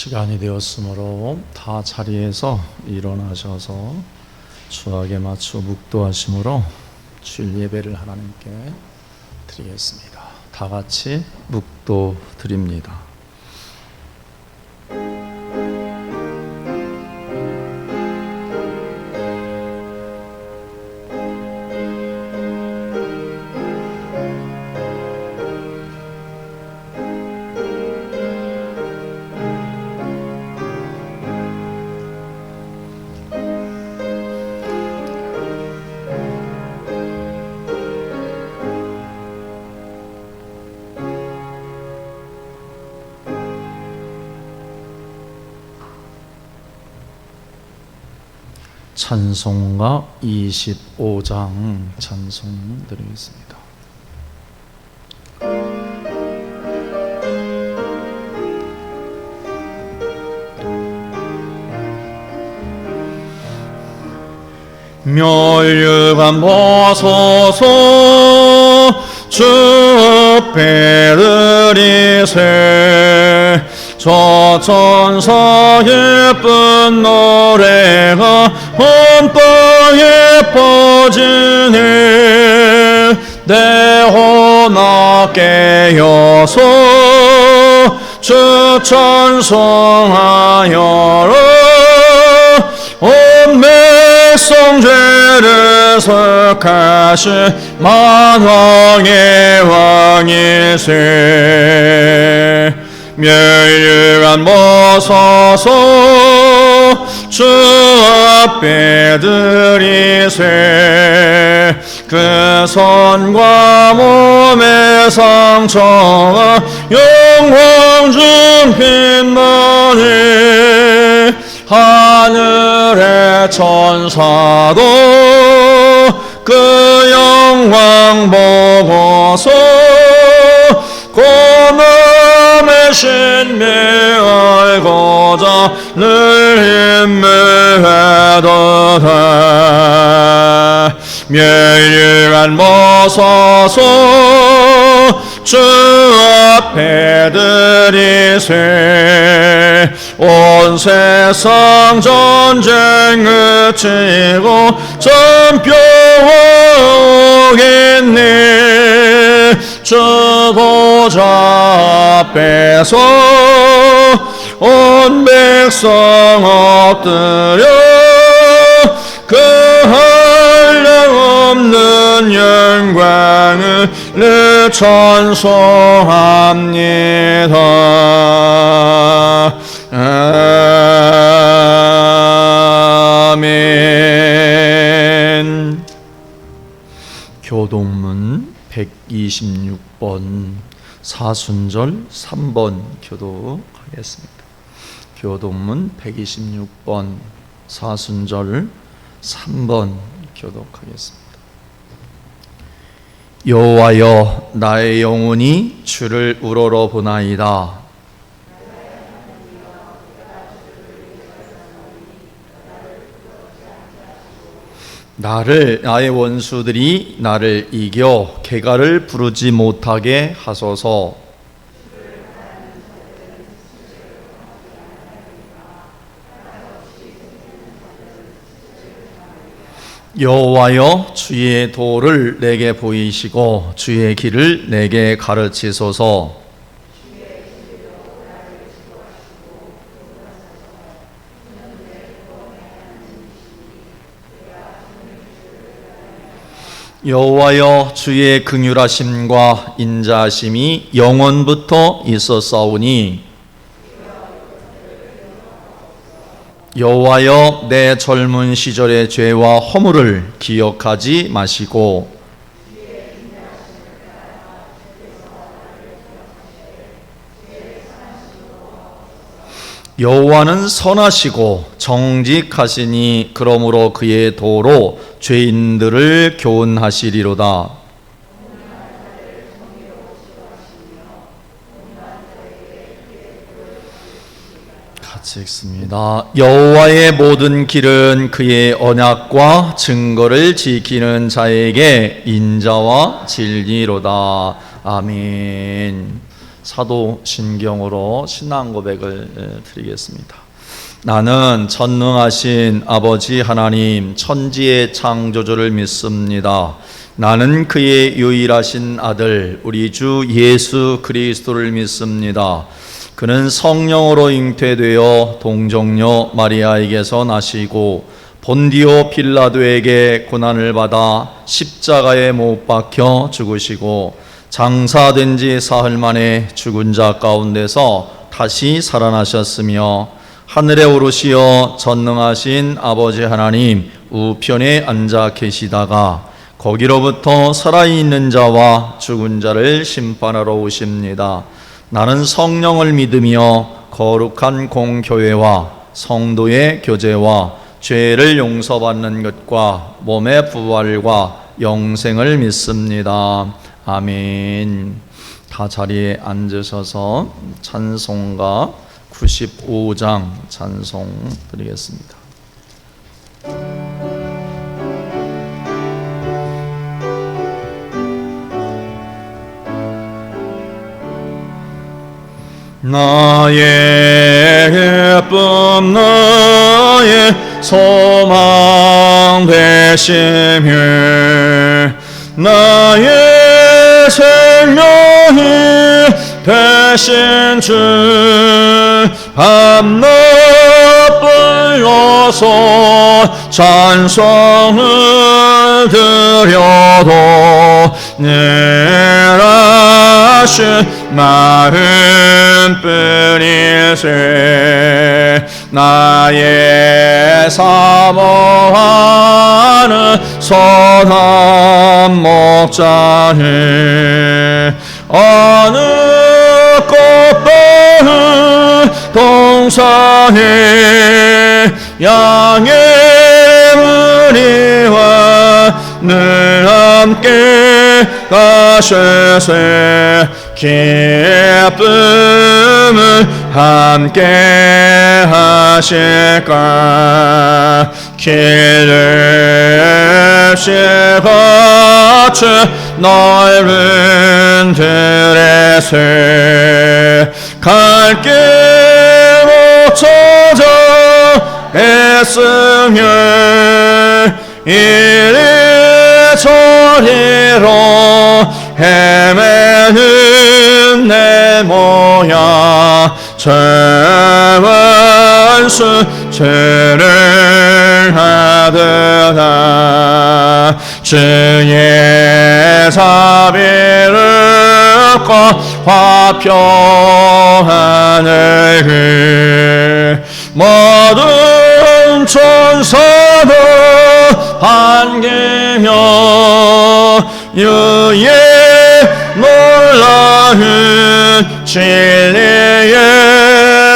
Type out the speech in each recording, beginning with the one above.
시간이 되었으므로 다 자리에서 일어나셔서 주악에 맞춰 묵도하심으로 주일 예배를 하나님께 드리겠습니다. 다 같이 묵도 드립니다. 찬송가 25장 찬송 드리겠습니다. 멸류관 보소서 주 앞에 드리세 저 천사 예쁜 노래가 온 땅에 퍼지네 내 혼아 깨어서 주 찬송하여라 온 백성 죄를 속하신 만왕의 왕이세 멸류관 보소서 주 앞에 드리세 그 손과 몸의 상처가 영광 중 빛나네 하늘의 천사도 그 영광 보고서 고난의 신비 알고자 늘 힘내도다 멸류관 보소서 주 앞에 드리세 온 세상 전쟁 그치고 전평화 오겠네 주 보좌 앞에서 온 백성 엎드려 그 한량없는 영광을 늘 찬송합니다. 아멘. 교동문 126번 사순절 3번 교독하겠습니다. 교동문 126번 사순절 3번 교독하겠습니다. 여호와여 나의 영혼이 주를 우러러 보나이다. 나의 원수들이 나를 이겨 개가를 부르지 못하게 하소서. 여호와여 주의 도를 내게 보이시고 주의 길을 내게 가르치소서. 여호와여 주의 긍휼하심과 인자하심이 영원부터 있었사오니 여호와여 내 젊은 시절의 죄와 허물을 기억하지 마시고 여호와는 선하시고 정직하시니 그러므로 그의 도로 죄인들을 교훈하시리로다. 같이 읽습니다. 여호와의 모든 길은 그의 언약과 증거를 지키는 자에게 인자와 진리로다. 아멘. 사도신경으로 신앙 고백을 드리겠습니다. 나는 전능하신 아버지 하나님 천지의 창조주를 믿습니다. 나는 그의 유일하신 아들 우리 주 예수 그리스도를 믿습니다. 그는 성령으로 잉태되어 동정녀 마리아에게서 나시고 본디오 빌라도에게 고난을 받아 십자가에 못 박혀 죽으시고 장사된 지 사흘 만에 죽은 자 가운데서 다시 살아나셨으며 하늘에 오르시어 전능하신 아버지 하나님 우편에 앉아 계시다가 거기로부터 살아있는 자와 죽은 자를 심판하러 오십니다. 나는 성령을 믿으며 거룩한 공교회와 성도의 교제와 죄를 용서받는 것과 몸의 부활과 영생을 믿습니다. 아멘. 다 자리에 앉으셔서 찬송가 95장 찬송 드리겠습니다. 나의 기쁨 나의 소망 되시며 나의 생명이 되신 주 밤낮 불러서 찬송을 드려도 늘 하신 마음뿐일세 나의 사모하는 선한 목자는 어느 꽃밭 동산에 양의 무리와 늘 함께 가셔서 기쁨을 함께 하실까 길 없이 거쳐 넓은 들에서 갈 길 못 찾아 애쓰며 이리저리로 헤매는 내 모양 저원수 죄를 하더라 주의 자비를 화평하늘 모든 천사도 반기며 유의 놀라운 진리의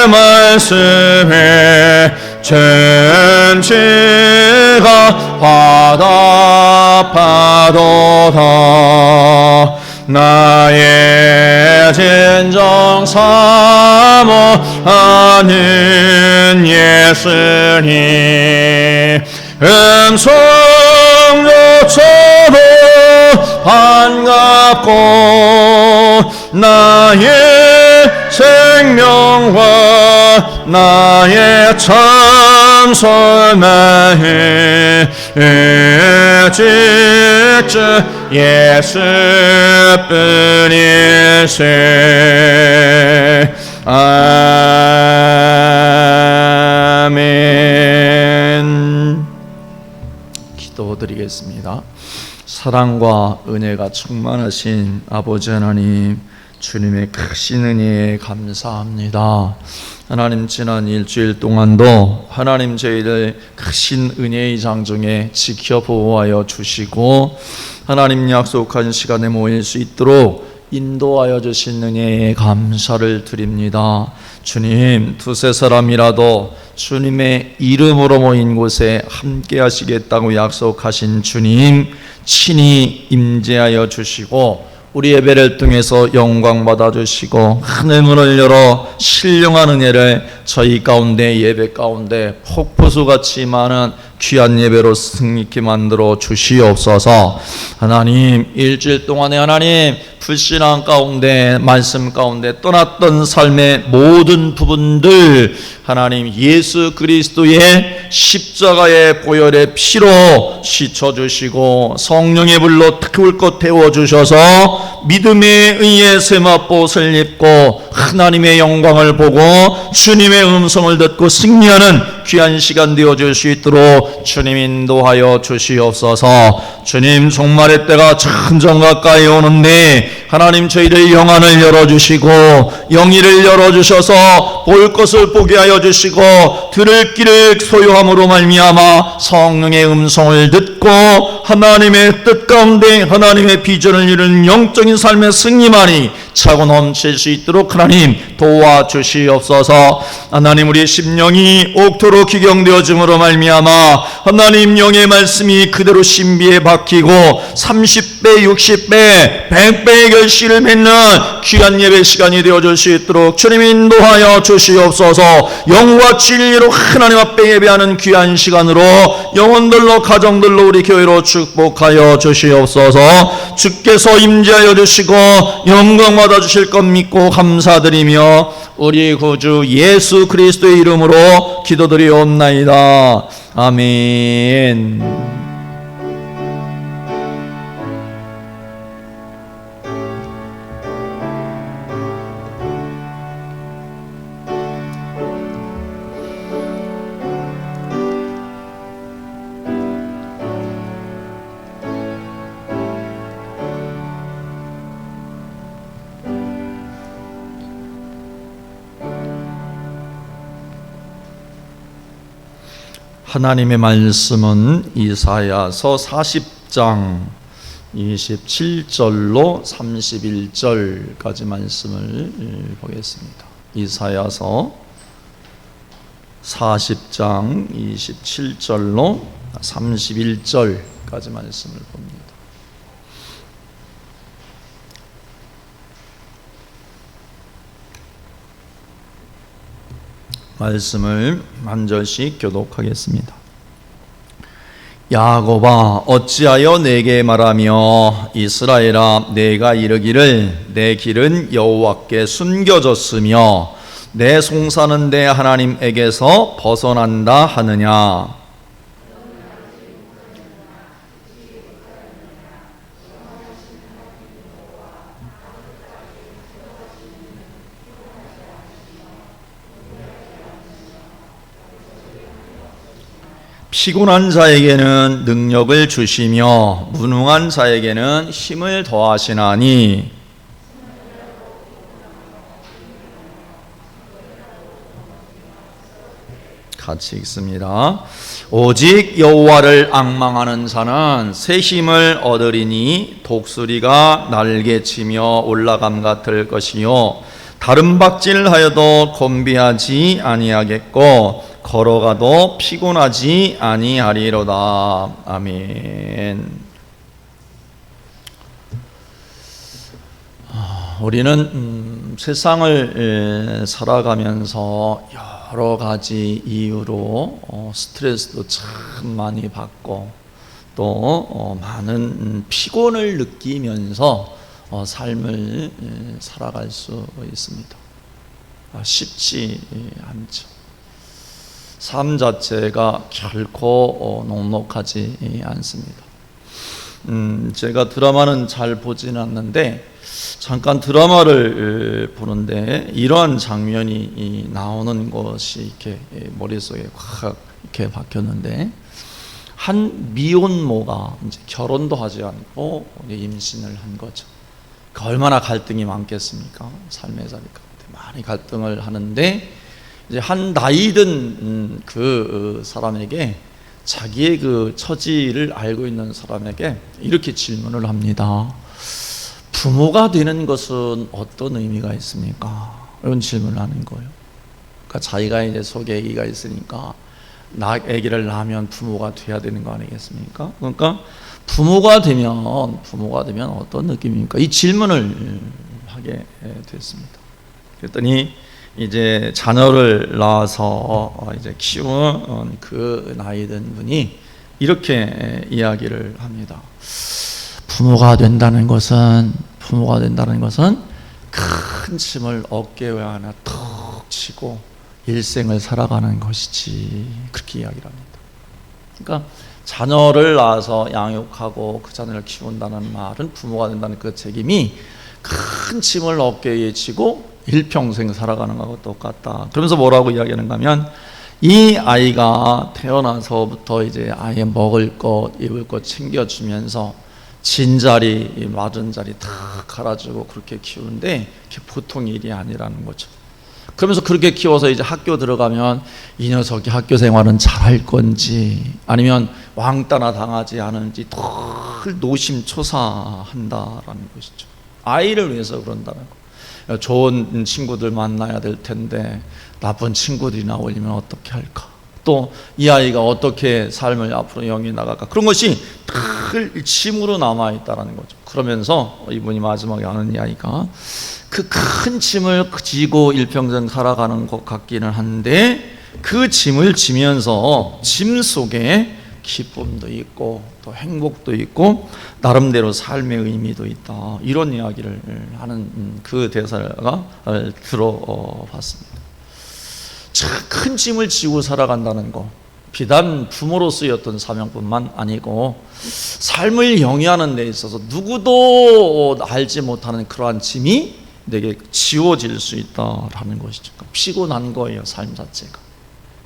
말씀에 천지가 화답하도다 나의 진정 사모하는 예수님 음성조차도 반갑고 나의 생명과 나의 참선만해 직주 예수뿐일세 아멘. 기도드리겠습니다. 사랑과 은혜가 충만하신 아버지 하나님 주님의 크신 은혜에 감사합니다. 하나님 지난 일주일 동안도 하나님 저희를 크신 은혜의 장중에 지켜 보호하여 주시고 하나님 약속한 시간에 모일 수 있도록 인도하여 주신 은혜에 감사를 드립니다. 주님 두세 사람이라도 주님의 이름으로 모인 곳에 함께 하시겠다고 약속하신 주님 친히 임재하여 주시고 우리 예배를 통해서 영광 받아주시고 하늘문을 열어 신령한 은혜를 저희 가운데 예배 가운데 폭포수같이 많은 귀한 예배로 승리케 만들어 주시옵소서. 하나님, 일주일 동안에 하나님 불신앙 가운데, 말씀 가운데 떠났던 삶의 모든 부분들 하나님 예수 그리스도의 십자가의 보혈의 피로 씻어주시고 성령의 불로 태울것 태워주셔서 믿음에 의해 세마포옷을 입고 하나님의 영광을 보고 주님의 음성을 듣고 승리하는 귀한 시간 되어줄 수 있도록 주님 인도하여 주시옵소서. 주님, 종말의 때가 점점 가까이 오는데 하나님 저희들 영안을 열어주시고 영의를 열어주셔서 볼 것을 보게 하여 주시고 들을 귀를 소유함으로 말미암아 성령의 음성을 듣고 하나님의 뜻 가운데 하나님의 비전을 이루는 영적인 삶의 승리만이 차고 넘칠 수 있도록 하나님 도와주시옵소서. 하나님, 우리 심령이 옥토로 기경되어짐으로 말미암아 하나님 영의 말씀이 그대로 신비에 박히고 30배, 60배, 100배의 결실을 맺는 귀한 예배 시간이 되어줄 수 있도록 주님 인도하여 주시옵소서. 영과 진리로 하나님 앞에 예배하는 귀한 시간으로 영혼들로 가정들로 우리 교회로 축복하여 주시옵소서. 주께서 임재하여 주시고 영광 받아 주실 것 믿고 감사드리며 우리 구주 예수 그리스도의 이름으로 기도드리옵나이다. 아멘. 하나님의 말씀은 이사야서 40장 27절로 31절까지 말씀을 보겠습니다. 이사야서 40장 27절로 31절까지 말씀을 봅니다. 말씀을 한 절씩 교독하겠습니다. 야곱아, 어찌하여 내게 말하며 이스라엘아, 내가 이르기를 내 길은 여호와께 숨겨졌으며 내 송사는 내 하나님에게서 벗어난다 하느냐. 피곤한 자에게는 능력을 주시며 무능한 자에게는 힘을 더하시나니 같이 읽습니다. 오직 여호와를 앙망하는 자는 새 힘을 얻으리니 독수리가 날개치며 올라감 같을 것이요 다른 박질하여도 곤비하지 아니하겠고 걸어가도 피곤하지 아니하리로다. 아멘. 우리는 세상을 살아가면서 여러 가지 이유로 스트레스도 참 많이 받고 또 많은 피곤을 느끼면서 삶을 살아갈 수 있습니다. 쉽지 않죠. 삶 자체가 결코 녹록하지 않습니다. 제가 드라마는 잘 보지는 않는데 잠깐 드라마를 보는데 이러한 장면이 나오는 것이 이렇게 머릿속에 확 이렇게 박혔는데, 한 미혼모가 이제 결혼도 하지 않고 임신을 한 거죠. 얼마나 갈등이 많겠습니까? 삶의 자리 가운데 많이 갈등을 하는데, 이제 한 나이든 그 사람에게, 자기의 그 처지를 알고 있는 사람에게 이렇게 질문을 합니다. 부모가 되는 것은 어떤 의미가 있습니까? 이런 질문을 하는 거예요. 그러니까 자기가 이제 속에 아기가 있으니까 아기를 낳으면 부모가 돼야 되는 거 아니겠습니까? 그러니까 부모가 되면 어떤 느낌입니까? 이 질문을 하게 됐습니다. 그랬더니 이제 자녀를 낳아서 이제 키운 그 나이 든 분이 이렇게 이야기를 합니다. 부모가 된다는 것은 큰 짐을 어깨에 하나 턱 치고 일생을 살아가는 것이지, 그렇게 이야기를 합니다. 그러니까 자녀를 낳아서 양육하고 그 자녀를 키운다는 말은, 부모가 된다는 그 책임이 큰 짐을 어깨에 지고 일평생 살아가는 것하고 똑같다. 그러면서 뭐라고 이야기하는가 하면, 이 아이가 태어나서부터 이제 아이의 먹을 것, 입을 것 챙겨주면서 진자리, 마른 자리 다 갈아주고 그렇게 키우는데 그게 보통 일이 아니라는 거죠. 그러면서 그렇게 키워서 이제 학교 들어가면 이 녀석이 학교 생활은 잘할 건지 아니면 왕따나 당하지 않은지 늘 노심초사한다라는 것이죠. 아이를 위해서 그런다는 거. 좋은 친구들 만나야 될 텐데 나쁜 친구들이나 어울리면 어떻게 할까? 또 이 아이가 어떻게 삶을 앞으로 영위해 나갈까? 그런 것이 늘 짐으로 남아있다는 거죠. 그러면서 이분이 마지막에 하는 이야기가, 그 큰 짐을 지고 일평생 살아가는 것 같기는 한데 그 짐을 지면서 짐 속에 기쁨도 있고 또 행복도 있고 나름대로 삶의 의미도 있다, 이런 이야기를 하는 그 대사를 들어봤습니다. 큰 짐을 지고 살아간다는 거, 비단 부모로서의 어떤 사명뿐만 아니고 삶을 영위하는 데 있어서 누구도 알지 못하는 그러한 짐이 내게 지워질 수 있다라는 것이죠. 피곤한 거예요, 삶 자체가.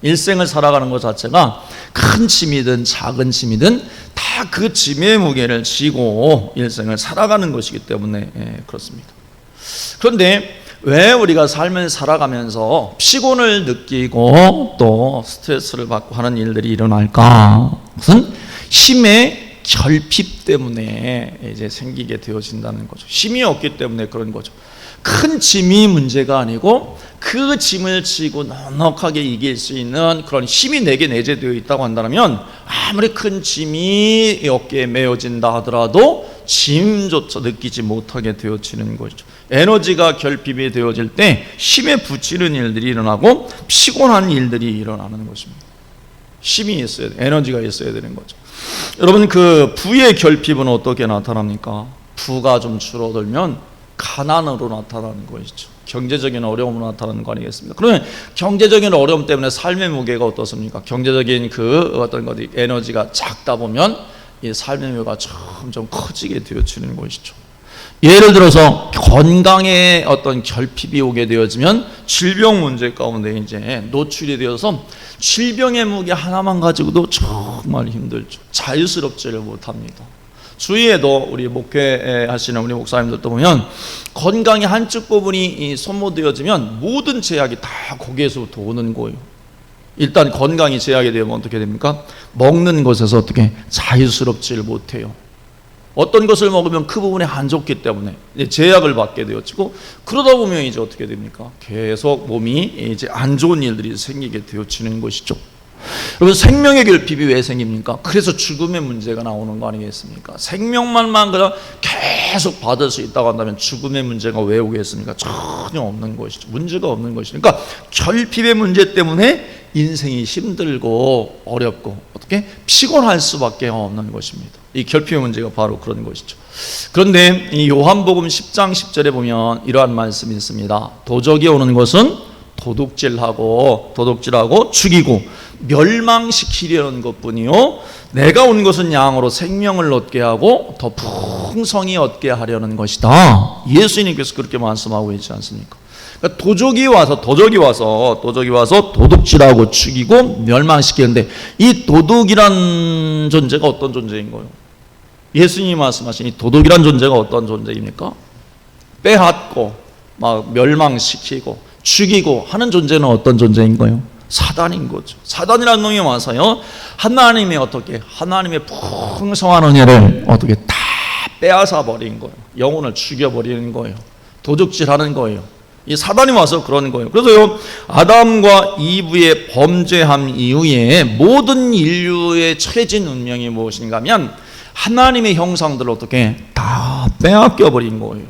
일생을 살아가는 것 자체가 큰 짐이든 작은 짐이든 다 그 짐의 무게를 지고 일생을 살아가는 것이기 때문에 그렇습니다. 그런데 왜 우리가 삶을 살아가면서 피곤을 느끼고 또 스트레스를 받고 하는 일들이 일어날까? 그것은 힘의 결핍 때문에 이제 생기게 되어진다는 거죠. 힘이 없기 때문에 그런 거죠. 큰 짐이 문제가 아니고 그 짐을 지고 넉넉하게 이길 수 있는 그런 힘이 내게 내재되어 있다고 한다면, 아무리 큰 짐이 어깨에 메어진다 하더라도 짐조차 느끼지 못하게 되어지는 것이죠. 에너지가 결핍이 되어질 때 힘에 부치는 일들이 일어나고 피곤한 일들이 일어나는 것입니다. 힘이 있어야 돼, 에너지가 있어야 되는 거죠. 여러분, 그 부의 결핍은 어떻게 나타납니까? 부가 좀 줄어들면 가난으로 나타나는 것이죠. 경제적인 어려움으로 나타나는 거 아니겠습니까? 그러면 경제적인 어려움 때문에 삶의 무게가 어떻습니까? 경제적인 그 어떤 것, 에너지가 작다 보면 이 삶의 무게가 점점 커지게 되어지는 것이죠. 예를 들어서 건강에 어떤 결핍이 오게 되어지면 질병 문제 가운데 이제 노출이 되어서 질병의 무게 하나만 가지고도 정말 힘들죠. 자유스럽지를 못합니다. 주위에도 우리 목회하시는 우리 목사님들도 보면 건강의 한쪽 부분이 소모되어지면 모든 제약이 다 거기에서부터 오는 거예요. 일단 건강이 제약이 되면 어떻게 됩니까? 먹는 것에서 어떻게 자유스럽지를 못해요. 어떤 것을 먹으면 그 부분에 안 좋기 때문에 이제 제약을 받게 되어지고, 그러다 보면 이제 어떻게 됩니까? 계속 몸이 이제 안 좋은 일들이 생기게 되어지는 것이죠. 여러분, 생명의 결핍이 왜 생깁니까? 그래서 죽음의 문제가 나오는 거 아니겠습니까? 생명만만 그냥 계속 받을 수 있다고 한다면 죽음의 문제가 왜 오겠습니까? 전혀 없는 것이죠. 문제가 없는 것이죠. 그러니까 결핍의 문제 때문에 인생이 힘들고 어렵고 어떻게 피곤할 수밖에 없는 것입니다. 이 결핍의 문제가 바로 그런 것이죠. 그런데 이 요한복음 10장 10절에 보면 이러한 말씀이 있습니다. 도적이 오는 것은 도둑질하고 죽이고 멸망시키려는 것뿐이요, 내가 온 것은 양으로 생명을 얻게 하고 더 풍성히 얻게 하려는 것이다. 예수님께서 그렇게 말씀하고 있지 않습니까? 그러니까 도적이 와서 도둑질하고 죽이고 멸망시키는데, 이 도둑이란 존재가 어떤 존재인 거예요? 예수님이 말씀하신 이 도둑이란 존재가 어떤 존재입니까? 빼앗고 막 멸망시키고 죽이고 하는 존재는 어떤 존재인 거예요? 사단인 거죠. 사단이라는 놈이 와서요, 하나님의 풍성한 은혜를 어떻게 다 빼앗아 버린 거예요. 영혼을 죽여버리는 거예요. 도둑질하는 거예요. 이 사단이 와서 그러는 거예요. 그래서요, 아담과 이브의 범죄함 이후에 모든 인류의 처해진 운명이 무엇인가 하면 하나님의 형상들을 어떻게 다 빼앗겨 버린 거예요.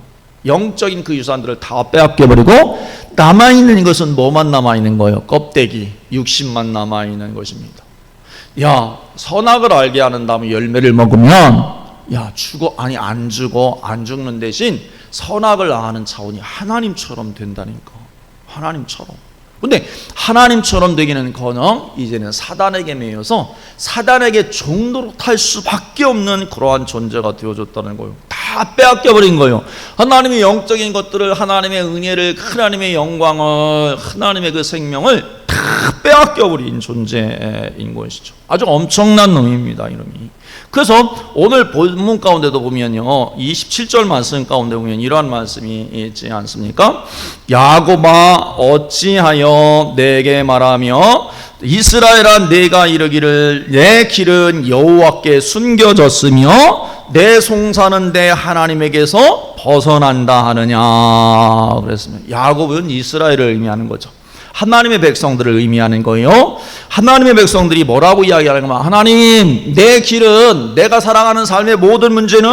영적인 그 유산들을 다 빼앗겨 버리고 남아있는 것은 뭐만 남아있는 거예요? 껍데기, 육신만 남아있는 것입니다. 야, 선악을 알게 하는 다음에 열매를 먹으면 야, 안 죽는 대신 선악을 아는 차원이 하나님처럼 된다니까. 하나님처럼. 근데 하나님처럼 되기는커녕 이제는 사단에게 매여서 사단에게 종로로 탈 수밖에 없는 그러한 존재가 되어졌다는 거예요. 다 빼앗겨버린 거예요. 하나님의 영적인 것들을, 하나님의 은혜를, 하나님의 영광을, 하나님의 그 생명을 다 빼앗겨버린 존재인 것이죠. 아주 엄청난 놈입니다, 이놈이. 그래서 오늘 본문 가운데도 보면요, 27절 말씀 가운데 보면 이러한 말씀이 있지 않습니까? 야곱아 어찌하여 내게 말하며 이스라엘아 내가 이르기를 내 길은 여호와께 숨겨졌으며 내 송사는 내 하나님에게서 벗어난다 하느냐 그랬습니다. 야곱은 이스라엘을 의미하는 거죠. 하나님의 백성들을 의미하는 거예요. 하나님의 백성들이 뭐라고 이야기하는 거면, 하나님, 내 길은, 내가 살아가는 삶의 모든 문제는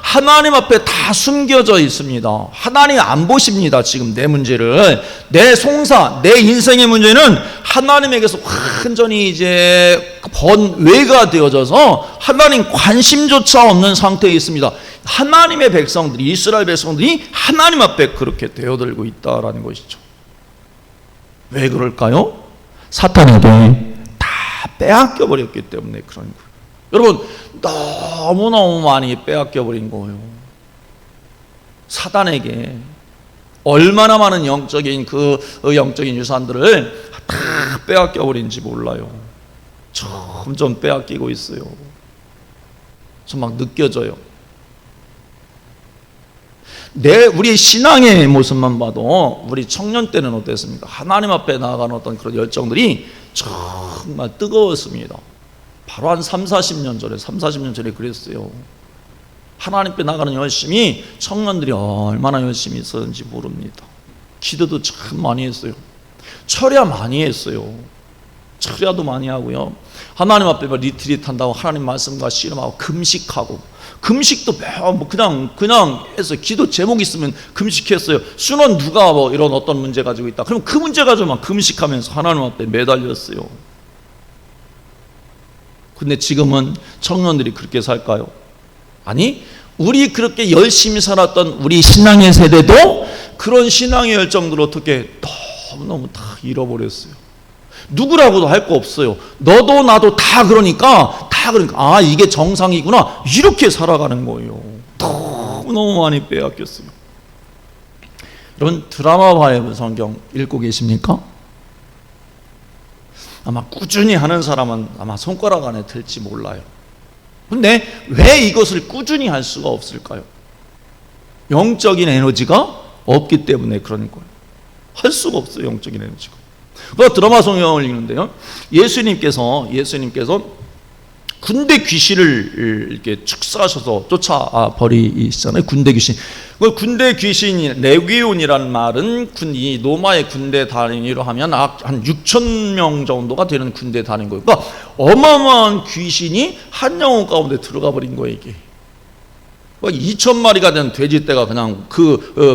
하나님 앞에 다 숨겨져 있습니다. 하나님 안 보십니다. 지금 내 문제를. 내 송사, 내 인생의 문제는 하나님에게서 완전히 이제 번외가 되어져서 하나님 관심조차 없는 상태에 있습니다. 하나님의 백성들이, 이스라엘 백성들이 하나님 앞에 그렇게 되어들고 있다라는 것이죠. 왜 그럴까요? 사탄에게 다 빼앗겨버렸기 때문에 그런 거예요. 여러분, 너무너무 많이 빼앗겨버린 거예요. 사단에게 얼마나 많은 영적인 영적인 유산들을 다 빼앗겨버린지 몰라요. 점점 빼앗기고 있어요. 저 막 느껴져요. 우리 신앙의 모습만 봐도 우리 청년 때는 어땠습니까? 하나님 앞에 나아가는 어떤 그런 열정들이 정말 뜨거웠습니다. 바로 한 30-40년 전에 그랬어요. 하나님 앞에 나가는 열심이 청년들이 얼마나 열심히 있었는지 모릅니다. 기도도 참 많이 했어요. 철야 많이 했어요. 철야도 많이 하고요. 하나님 앞에 리트릿 한다고 하나님 말씀과 씨름하고 금식하고, 금식도 그냥 해서 기도 제목 있으면 금식했어요. 순원 누가 이런 어떤 문제 가지고 있다. 그럼 그 문제 가지고 막 금식하면서 하나님 앞에 매달렸어요. 근데 지금은 청년들이 그렇게 살까요? 아니, 우리 그렇게 열심히 살았던 우리 신앙의 세대도 그런 신앙의 열정들을 어떻게 너무너무 다 잃어버렸어요. 누구라고도 할 거 없어요. 너도 나도 다 그러니까 아, 이게 정상이구나, 이렇게 살아가는 거예요. 너무 많이 빼앗겼어요. 여러분, 드라마 바이블 성경 읽고 계십니까? 아마 꾸준히 하는 사람은 아마 손가락 안에 들지 몰라요. 근데 왜 이것을 꾸준히 할 수가 없을까요? 영적인 에너지가 없기 때문에 그런 거예요. 할 수가 없어요, 영적인 에너지가. 그 드라마 성경을 읽는데요, 예수님께서 군대 귀신을 이렇게 축사하셔서 쫓아버리시잖아요. 군대 귀신. 그 군대 귀신이 레기온이라는 말은 이 로마의 군대 단위로 하면 한 6,000명 정도가 되는 군대 단위인 거예요. 그러니까 어마어마한 귀신이 한 영혼 가운데 들어가 버린 거예요, 이게. 2,000마리가 된 돼지떼가 그냥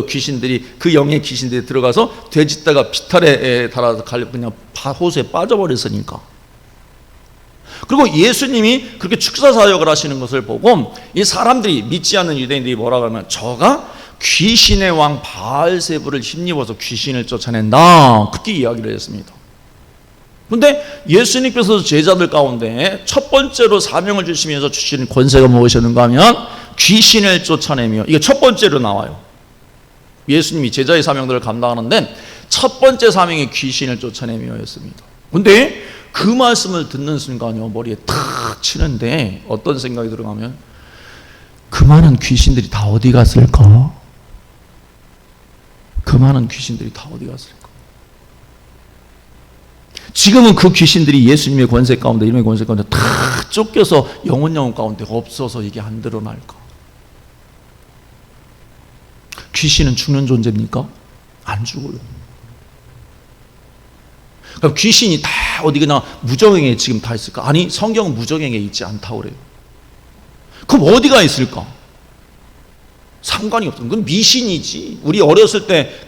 귀신들이, 그 영의 귀신들이 들어가서 돼지떼가 비탈에 달아서 그냥 호수에 빠져버렸으니까. 그리고 예수님이 그렇게 축사 사역을 하시는 것을 보고 이 사람들이, 믿지 않는 유대인들이 뭐라고 하면, 저가 귀신의 왕 바알세불을 힘입어서 귀신을 쫓아낸다, 그렇게 이야기를 했습니다. 그런데 예수님께서 제자들 가운데 첫 번째로 사명을 주시면서 주시는 권세가 무엇이었는가 하면 귀신을 쫓아내며, 이게 첫 번째로 나와요. 예수님이 제자의 사명들을 감당하는데 첫 번째 사명이 귀신을 쫓아내며였습니다. 그런데 그 말씀을 듣는 순간요, 머리에 탁 치는데 어떤 생각이 들어가면, 그 많은 귀신들이 다 어디 갔을까? 그 많은 귀신들이 다 어디 갔을까? 지금은 그 귀신들이 예수님의 권세 가운데, 이름의 권세 가운데 다 쫓겨서 영혼 가운데 없어서 이게 안 드러날까? 귀신은 죽는 존재입니까? 안 죽어요. 그럼 귀신이 다 어디 그냥 무정행에 지금 다 있을까? 아니, 성경은 무정행에 있지 않다고 그래요. 그럼 어디가 있을까? 상관이 없어. 그건 미신이지. 우리 어렸을 때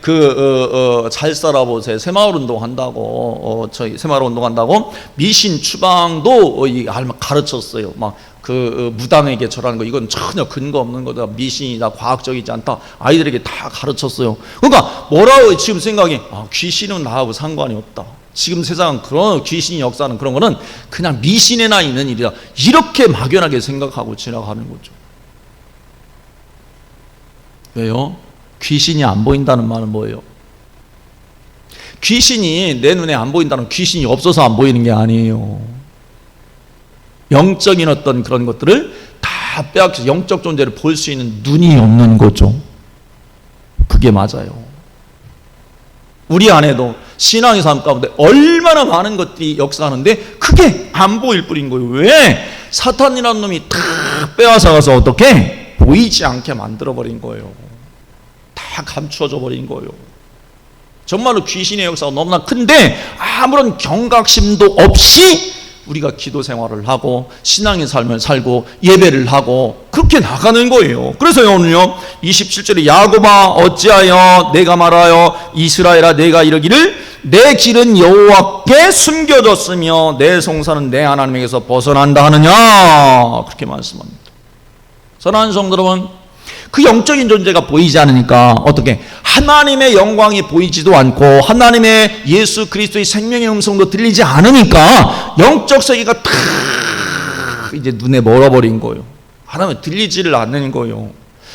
잘 살아보세요. 새마을 운동 한다고 저희 새마을 운동 한다고 미신 추방도 가르쳤어요. 막 무당에게 절하는 거 이건 전혀 근거 없는 거다. 미신이다. 과학적이지 않다. 아이들에게 다 가르쳤어요. 그러니까 뭐라고 지금 생각이 귀신은 나하고 상관이 없다. 지금 세상은 그런 귀신이 역사하는 그런 거는 그냥 미신에나 있는 일이다. 이렇게 막연하게 생각하고 지나가는 거죠. 왜요? 귀신이 안 보인다는 말은 뭐예요? 귀신이 내 눈에 안 보인다는 귀신이 없어서 안 보이는 게 아니에요. 영적인 어떤 그런 것들을 다 빼앗겨서 영적 존재를 볼 수 있는 눈이 없는 거죠. 그게 맞아요. 우리 안에도 신앙의 삶 가운데 얼마나 많은 것들이 역사하는데 그게 안 보일 뿐인 거예요. 왜? 사탄이라는 놈이 탁 빼앗아가서 어떻게? 보이지 않게 만들어버린 거예요. 다 감추어져 버린 거예요. 정말로 귀신의 역사가 너무나 큰데 아무런 경각심도 없이 우리가 기도 생활을 하고 신앙의 삶을 살고 예배를 하고 그렇게 나가는 거예요. 그래서 오늘요 27절에 야곱아 어찌하여 내가 말하여 이스라엘아 내가 이르기를 내 길은 여호와께 숨겨졌으며 내 송사는 내 하나님에게서 벗어난다 하느냐 그렇게 말씀합니다. 사랑하는 성도 여러분, 그 영적인 존재가 보이지 않으니까 어떻게 하나님의 영광이 보이지도 않고 하나님의 예수 그리스도의 생명의 음성도 들리지 않으니까 영적 세계가 탁 이제 눈에 멀어버린 거예요. 하나님은 들리지를 않는 거예요.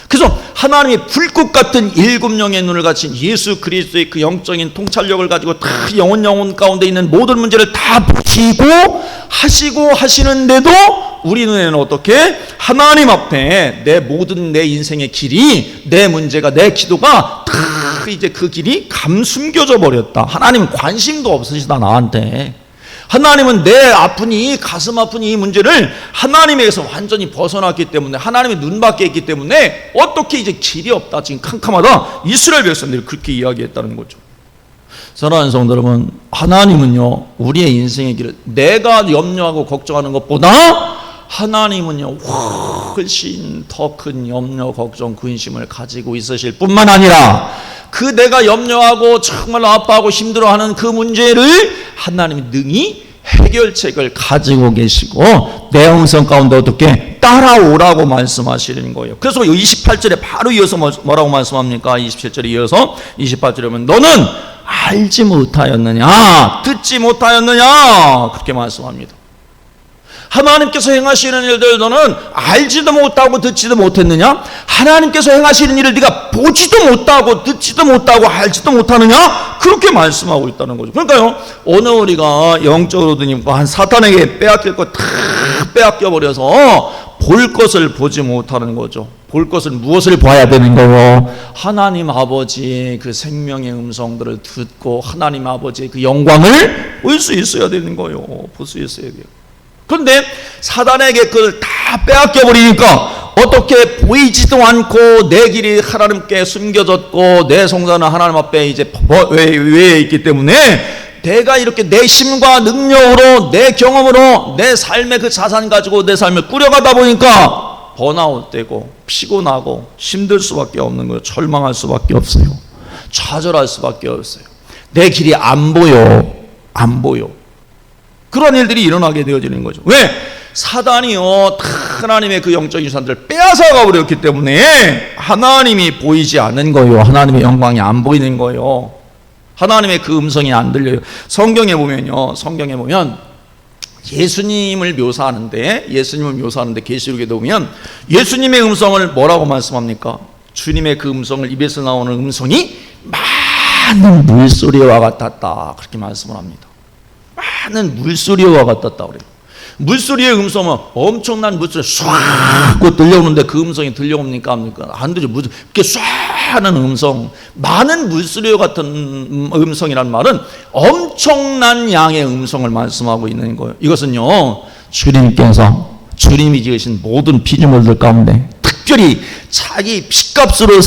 그래서 하나님의 불꽃 같은 일곱 영의 눈을 가진 예수 그리스도의 그 영적인 통찰력을 가지고 다 영혼 가운데 있는 모든 문제를 다 보시고 하시고 하시는데도 우리 눈에는 어떻게 하나님 앞에 내 모든 내 인생의 길이 내 문제가 내 기도가 다 이제 그 길이 감숨겨져 버렸다. 하나님은 관심도 없으시다 나한테. 하나님은 내 아픈 이 가슴 아픈 이 문제를 하나님에게서 완전히 벗어났기 때문에 하나님의 눈밖에 있기 때문에 어떻게 이제 길이 없다 지금 캄캄하다 이스라엘 백성들이 그렇게 이야기했다는 거죠. 사랑하는 성도 여러분, 하나님은요 우리의 인생의 길을 내가 염려하고 걱정하는 것보다 하나님은요 훨씬 더 큰 염려 걱정 근심을 가지고 있으실 뿐만 아니라 그 내가 염려하고 정말 아파하고 힘들어하는 그 문제를 하나님이 능히 해결책을 가지고 계시고 내 음성 가운데 어떻게 따라오라고 말씀하시는 거예요. 그래서 28절에 바로 이어서 뭐라고 말씀합니까? 27절에 이어서 28절에 보면 너는 알지 못하였느냐 듣지 못하였느냐 그렇게 말씀합니다. 하나님께서 행하시는 일들 너는 알지도 못하고 듣지도 못했느냐? 하나님께서 행하시는 일을 네가 보지도 못하고 듣지도 못하고 알지도 못하느냐? 그렇게 말씀하고 있다는 거죠. 그러니까요 오늘 우리가 영적으로든 한 사탄에게 빼앗길 것 다 빼앗겨버려서 볼 것을 보지 못하는 거죠. 볼 것을 무엇을 봐야 되는 거요? 하나님 아버지의 그 생명의 음성들을 듣고 하나님 아버지의 그 영광을 볼 수 있어야 되는 거예요. 볼 수 있어야 돼요. 그런데 사단에게 그걸 다 빼앗겨버리니까 어떻게 보이지도 않고 내 길이 하나님께 숨겨졌고 내 송사는 하나님 앞에 이제 외에 있기 때문에 내가 이렇게 내 힘과 능력으로 내 경험으로 내 삶의 그 자산 가지고 내 삶을 꾸려가다 보니까 번아웃 되고 피곤하고 힘들 수밖에 없는 거예요. 절망할 수밖에 없어요. 좌절할 수밖에 없어요. 내 길이 안 보여. 그런 일들이 일어나게 되어지는 거죠. 왜? 사단이요 하나님의 그 영적인 산들을 빼앗아가 버렸기 때문에 하나님이 보이지 않는 거예요. 하나님의 영광이 안 보이는 거예요. 하나님의 그 음성이 안 들려요. 성경에 보면 예수님을 묘사하는데 계시록에도 보면 예수님의 음성을 뭐라고 말씀합니까? 주님의 그 음성을 입에서 나오는 음성이 많은 물소리와 같았다 그렇게 말씀을 합니다. 많은 물소리와 같았다 그래요. 물소리의 음성은 엄청난 물소리 쏴 하고 들려오는데 그 음성이 들려옵니까? 안 들려. 이렇게 쏴 하는 음성, 많은 물소리와 같은 음성이란 말은 엄청난 양의 음성을 말씀하고 있는 거예요. 이것은요 주님이 지으신 모든 피조물들 가운데 특별히 자기 피값으로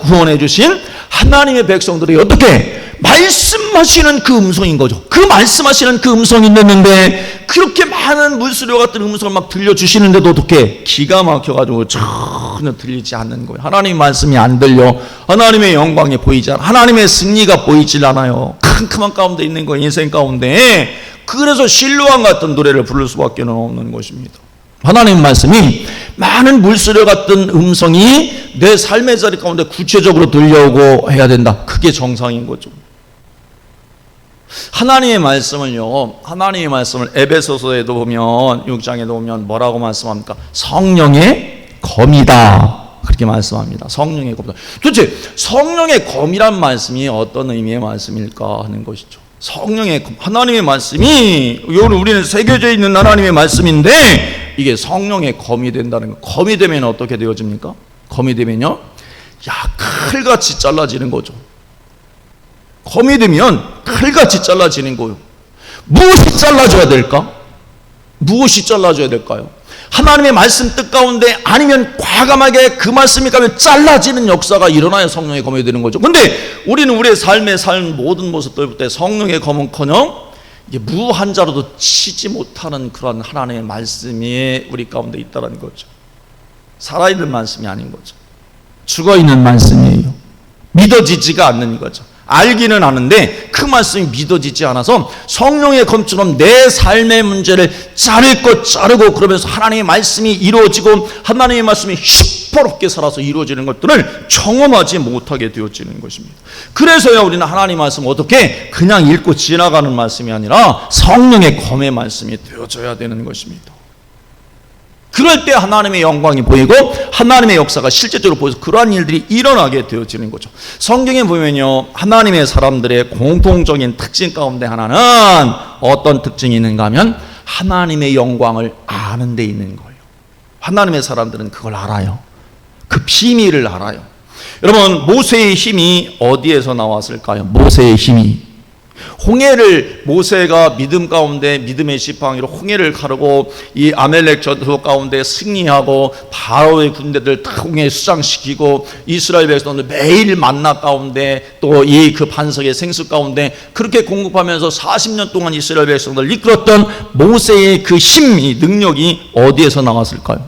구원해 주신 하나님의 백성들이 어떻게 말씀 말씀하시는 그 음성인 거죠. 그 말씀하시는 그 음성이 있는데 그렇게 많은 물수료 같은 음성을 막 들려주시는데도 어떻게 기가 막혀가지고 전혀 들리지 않는 거예요. 하나님의 말씀이 안 들려. 하나님의 영광이 보이지 않아. 하나님의 승리가 보이질 않아요. 캄캄한 가운데 있는 거예요. 인생 가운데. 그래서 실로암 같은 노래를 부를 수밖에 없는 것입니다. 하나님의 말씀이 많은 물수려 같은 음성이 내 삶의 자리 가운데 구체적으로 들려오고 해야 된다. 그게 정상인 거죠. 하나님의 말씀을요, 하나님의 말씀을 에베소서에도 보면 6장에도 보면 뭐라고 말씀합니까? 성령의 검이다. 그렇게 말씀합니다. 성령의 검이다. 도대체 성령의 검이란 말씀이 어떤 의미의 말씀일까 하는 것이죠. 성령의 검, 하나님의 말씀이 우리는 새겨져 있는 하나님의 말씀인데 이게 성령의 검이 된다는 거. 검이 되면 어떻게 되어집니까? 검이 되면요, 칼같이 잘라지는 거죠. 검이 되면 칼같이 잘라지는 거예요. 무엇이 잘라줘야 될까? 무엇이 잘라줘야 될까요? 하나님의 말씀 뜻 가운데 아니면 과감하게 그 말씀이 가면 잘라지는 역사가 일어나야 성령의 검이 되는 거죠. 근데 우리는 우리의 삶의 모든 모습들 볼 때 성령의 검은커녕 이게 무 한 자로도 치지 못하는 그런 하나님의 말씀이 우리 가운데 있다는 거죠. 살아있는 말씀이 아닌 거죠. 죽어있는 말씀이에요. 믿어지지가 않는 거죠. 알기는 아는데 그 말씀이 믿어지지 않아서 성령의 검처럼 내 삶의 문제를 자를 것 자르고 그러면서 하나님의 말씀이 이루어지고 하나님의 말씀이 시퍼렇게 살아서 이루어지는 것들을 경험하지 못하게 되어지는 것입니다. 그래서야 우리는 하나님의 말씀을 어떻게 그냥 읽고 지나가는 말씀이 아니라 성령의 검의 말씀이 되어져야 되는 것입니다. 그럴 때 하나님의 영광이 보이고 하나님의 역사가 실제적으로 보여서 그러한 일들이 일어나게 되어지는 거죠. 성경에 보면요, 하나님의 사람들의 공통적인 특징 가운데 하나는 어떤 특징이 있는가 하면 하나님의 영광을 아는 데 있는 거예요. 하나님의 사람들은 그걸 알아요. 그 비밀을 알아요. 여러분, 모세의 힘이 어디에서 나왔을까요? 모세의 힘이 홍해를, 모세가 믿음 가운데 믿음의 지팡이로 홍해를 가르고 이 아멜렉 전투 가운데 승리하고 바로의 군대들 다 홍해에 수장시키고 이스라엘 백성들 매일 만나 가운데 또 이 그 반석의 생수 가운데 그렇게 공급하면서 40년 동안 이스라엘 백성들을 이끌었던 모세의 그 힘이, 능력이 어디에서 나왔을까요?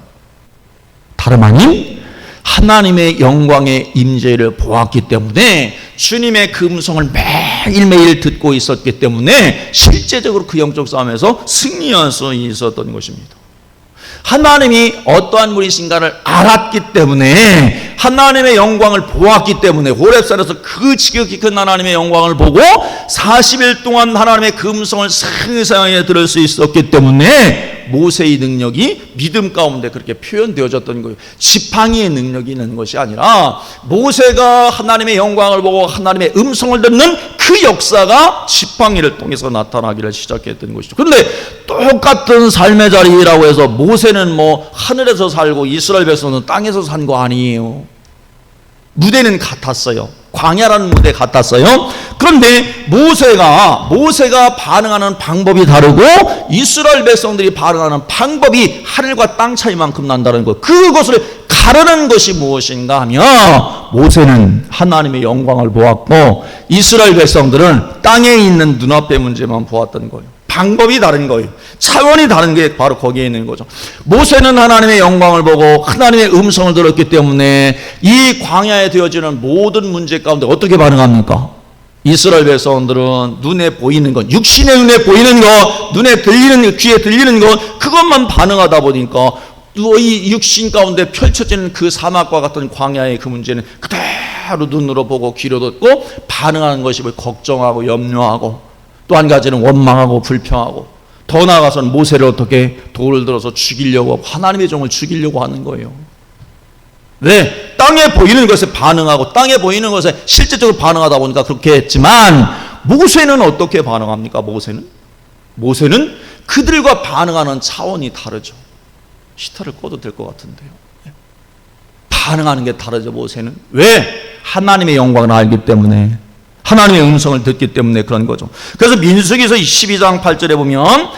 다름 아닌 하나님의 영광의 임재를 보았기 때문에, 주님의 그 음성을 매일매일 듣고 있었기 때문에 실제적으로 그 영적 싸움에서 승리할 수 있었던 것입니다. 하나님이 어떠한 분이신가를 알았기 때문에, 하나님의 영광을 보았기 때문에, 호렙산에서 그 지극히 큰 하나님의 영광을 보고 40일 동안 하나님의 그 음성을 상상하게 들을 수 있었기 때문에 모세의 능력이 믿음 가운데 그렇게 표현되어졌던 거예요. 지팡이의 능력이 있는 것이 아니라 모세가 하나님의 영광을 보고 하나님의 음성을 듣는 그 역사가 지팡이를 통해서 나타나기를 시작했던 것이죠. 그런데 똑같은 삶의 자리라고 해서 모세는 뭐 하늘에서 살고 이스라엘 백성은 땅에서 산 거 아니에요. 무대는 같았어요. 광야라는 무대 같았어요. 그런데 모세가 반응하는 방법이 다르고 이스라엘 백성들이 반응하는 방법이 하늘과 땅 차이만큼 난다는 것. 그것을 가르는 것이 무엇인가 하면, 모세는 하나님의 영광을 보았고 이스라엘 백성들은 땅에 있는 눈앞의 문제만 보았던 거예요. 방법이 다른 거예요. 차원이 다른 게 바로 거기에 있는 거죠. 모세는 하나님의 영광을 보고 하나님의 음성을 들었기 때문에 이 광야에 되어지는 모든 문제 가운데 어떻게 반응합니까? 이스라엘 백성들은 눈에 보이는 것, 육신의 눈에 보이는 것, 눈에 들리는 것, 귀에 들리는 것, 그것만 반응하다 보니까 이 육신 가운데 펼쳐지는 그 사막과 같은 광야의 그 문제는 그대로 눈으로 보고 귀로 듣고 반응하는 것이 걱정하고 염려하고, 또 한 가지는 원망하고 불평하고, 더 나아가서는 모세를 어떻게 돌을 들어서 죽이려고, 하나님의 종을 죽이려고 하는 거예요. 왜? 땅에 보이는 것에 반응하고 땅에 보이는 것에 실제적으로 반응하다 보니까 그렇게 했지만, 모세는 어떻게 반응합니까? 모세는 그들과 반응하는 차원이 다르죠. 히터를 꺼도 될 것 같은데요. 반응하는 게 다르죠. 모세는. 왜? 하나님의 영광을 알기 때문에, 하나님의 음성을 듣기 때문에 그런 거죠. 그래서 민수기서 12장 8절에 보면,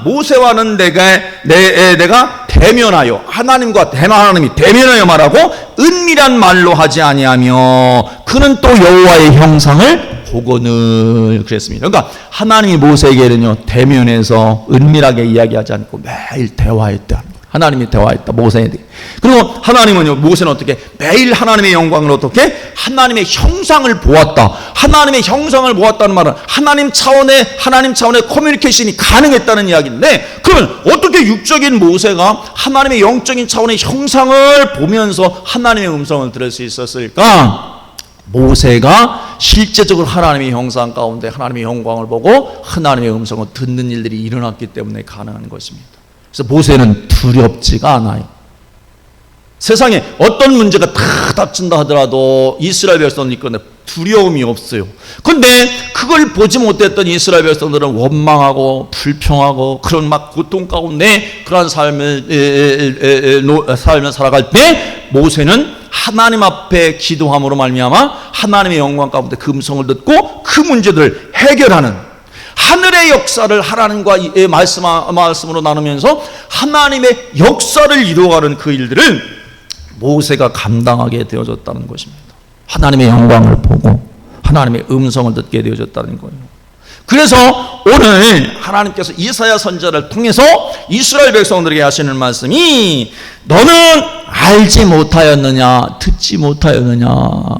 모세와는 내가 대면하여, 하나님과 하나님이 대면하여 말하고 은밀한 말로 하지 아니하며 그는 또 여호와의 형상을 보거늘 그랬습니다. 그러니까 하나님이 모세에게는요 대면에서 은밀하게 이야기하지 않고 매일 대화했다. 하나님이 대화했다 모세에게. 그리고 하나님은요 모세는 어떻게 매일 하나님의 영광을 어떻게 하나님의 형상을 보았다. 하나님의 형상을 보았다는 말은 하나님 차원의 커뮤니케이션이 가능했다는 이야기인데, 그러면 어떻게 육적인 모세가 하나님의 영적인 차원의 형상을 보면서 하나님의 음성을 들을 수 있었을까? 모세가 실제적으로 하나님의 형상 가운데 하나님의 영광을 보고 하나님의 음성을 듣는 일들이 일어났기 때문에 가능한 것입니다. 그래서 모세는 두렵지가 않아요. 세상에 어떤 문제가 다 닥친다 하더라도 이스라엘 백성들이 두려움이 없어요. 그런데 그걸 보지 못했던 이스라엘 백성들은 원망하고 불평하고 그런 막 고통 가운데 그러한 삶을 살아갈 때 모세는 하나님 앞에 기도함으로 말미암아 하나님의 영광 가운데 그 음성을 듣고 그 문제들을 해결하는, 하늘의 역사를 하나님과의 말씀으로 나누면서 하나님의 역사를 이루어가는 그 일들을 모세가 감당하게 되어졌다는 것입니다. 하나님의 영광을 보고 하나님의 음성을 듣게 되어졌다는 거예요. 그래서 오늘 하나님께서 이사야 선지자를 통해서 이스라엘 백성들에게 하시는 말씀이 너는 알지 못하였느냐 듣지 못하였느냐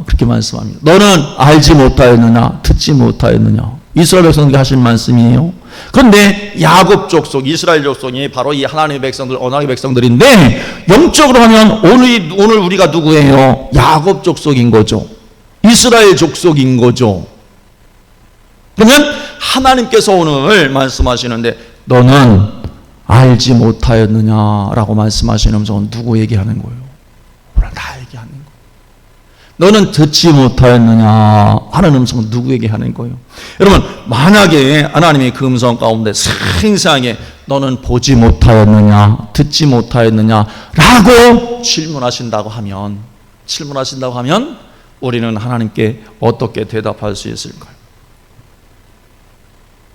그렇게 말씀합니다. 너는 알지 못하였느냐 듣지 못하였느냐 이스라엘 백성들에게 하신 말씀이에요. 그런데 야곱 족속, 이스라엘 족속이 바로 이 하나님의 백성들, 언약의 백성들인데 영적으로 하면 오늘 우리가 누구예요? 야곱 족속인 거죠. 이스라엘 족속인 거죠. 그러면 하나님께서 오늘 말씀하시는데 너는 알지 못하였느냐라고 말씀하시는 음성은 누구에게 하는 거예요? 오늘 나에게 하는 거예요. 너는 듣지 못하였느냐 하는 음성은 누구에게 하는 거예요? 여러분, 만약에 하나님의 그 음성 가운데 생생하게 너는 보지 못하였느냐 듣지 못하였느냐 라고 질문하신다고 하면 우리는 하나님께 어떻게 대답할 수 있을까요?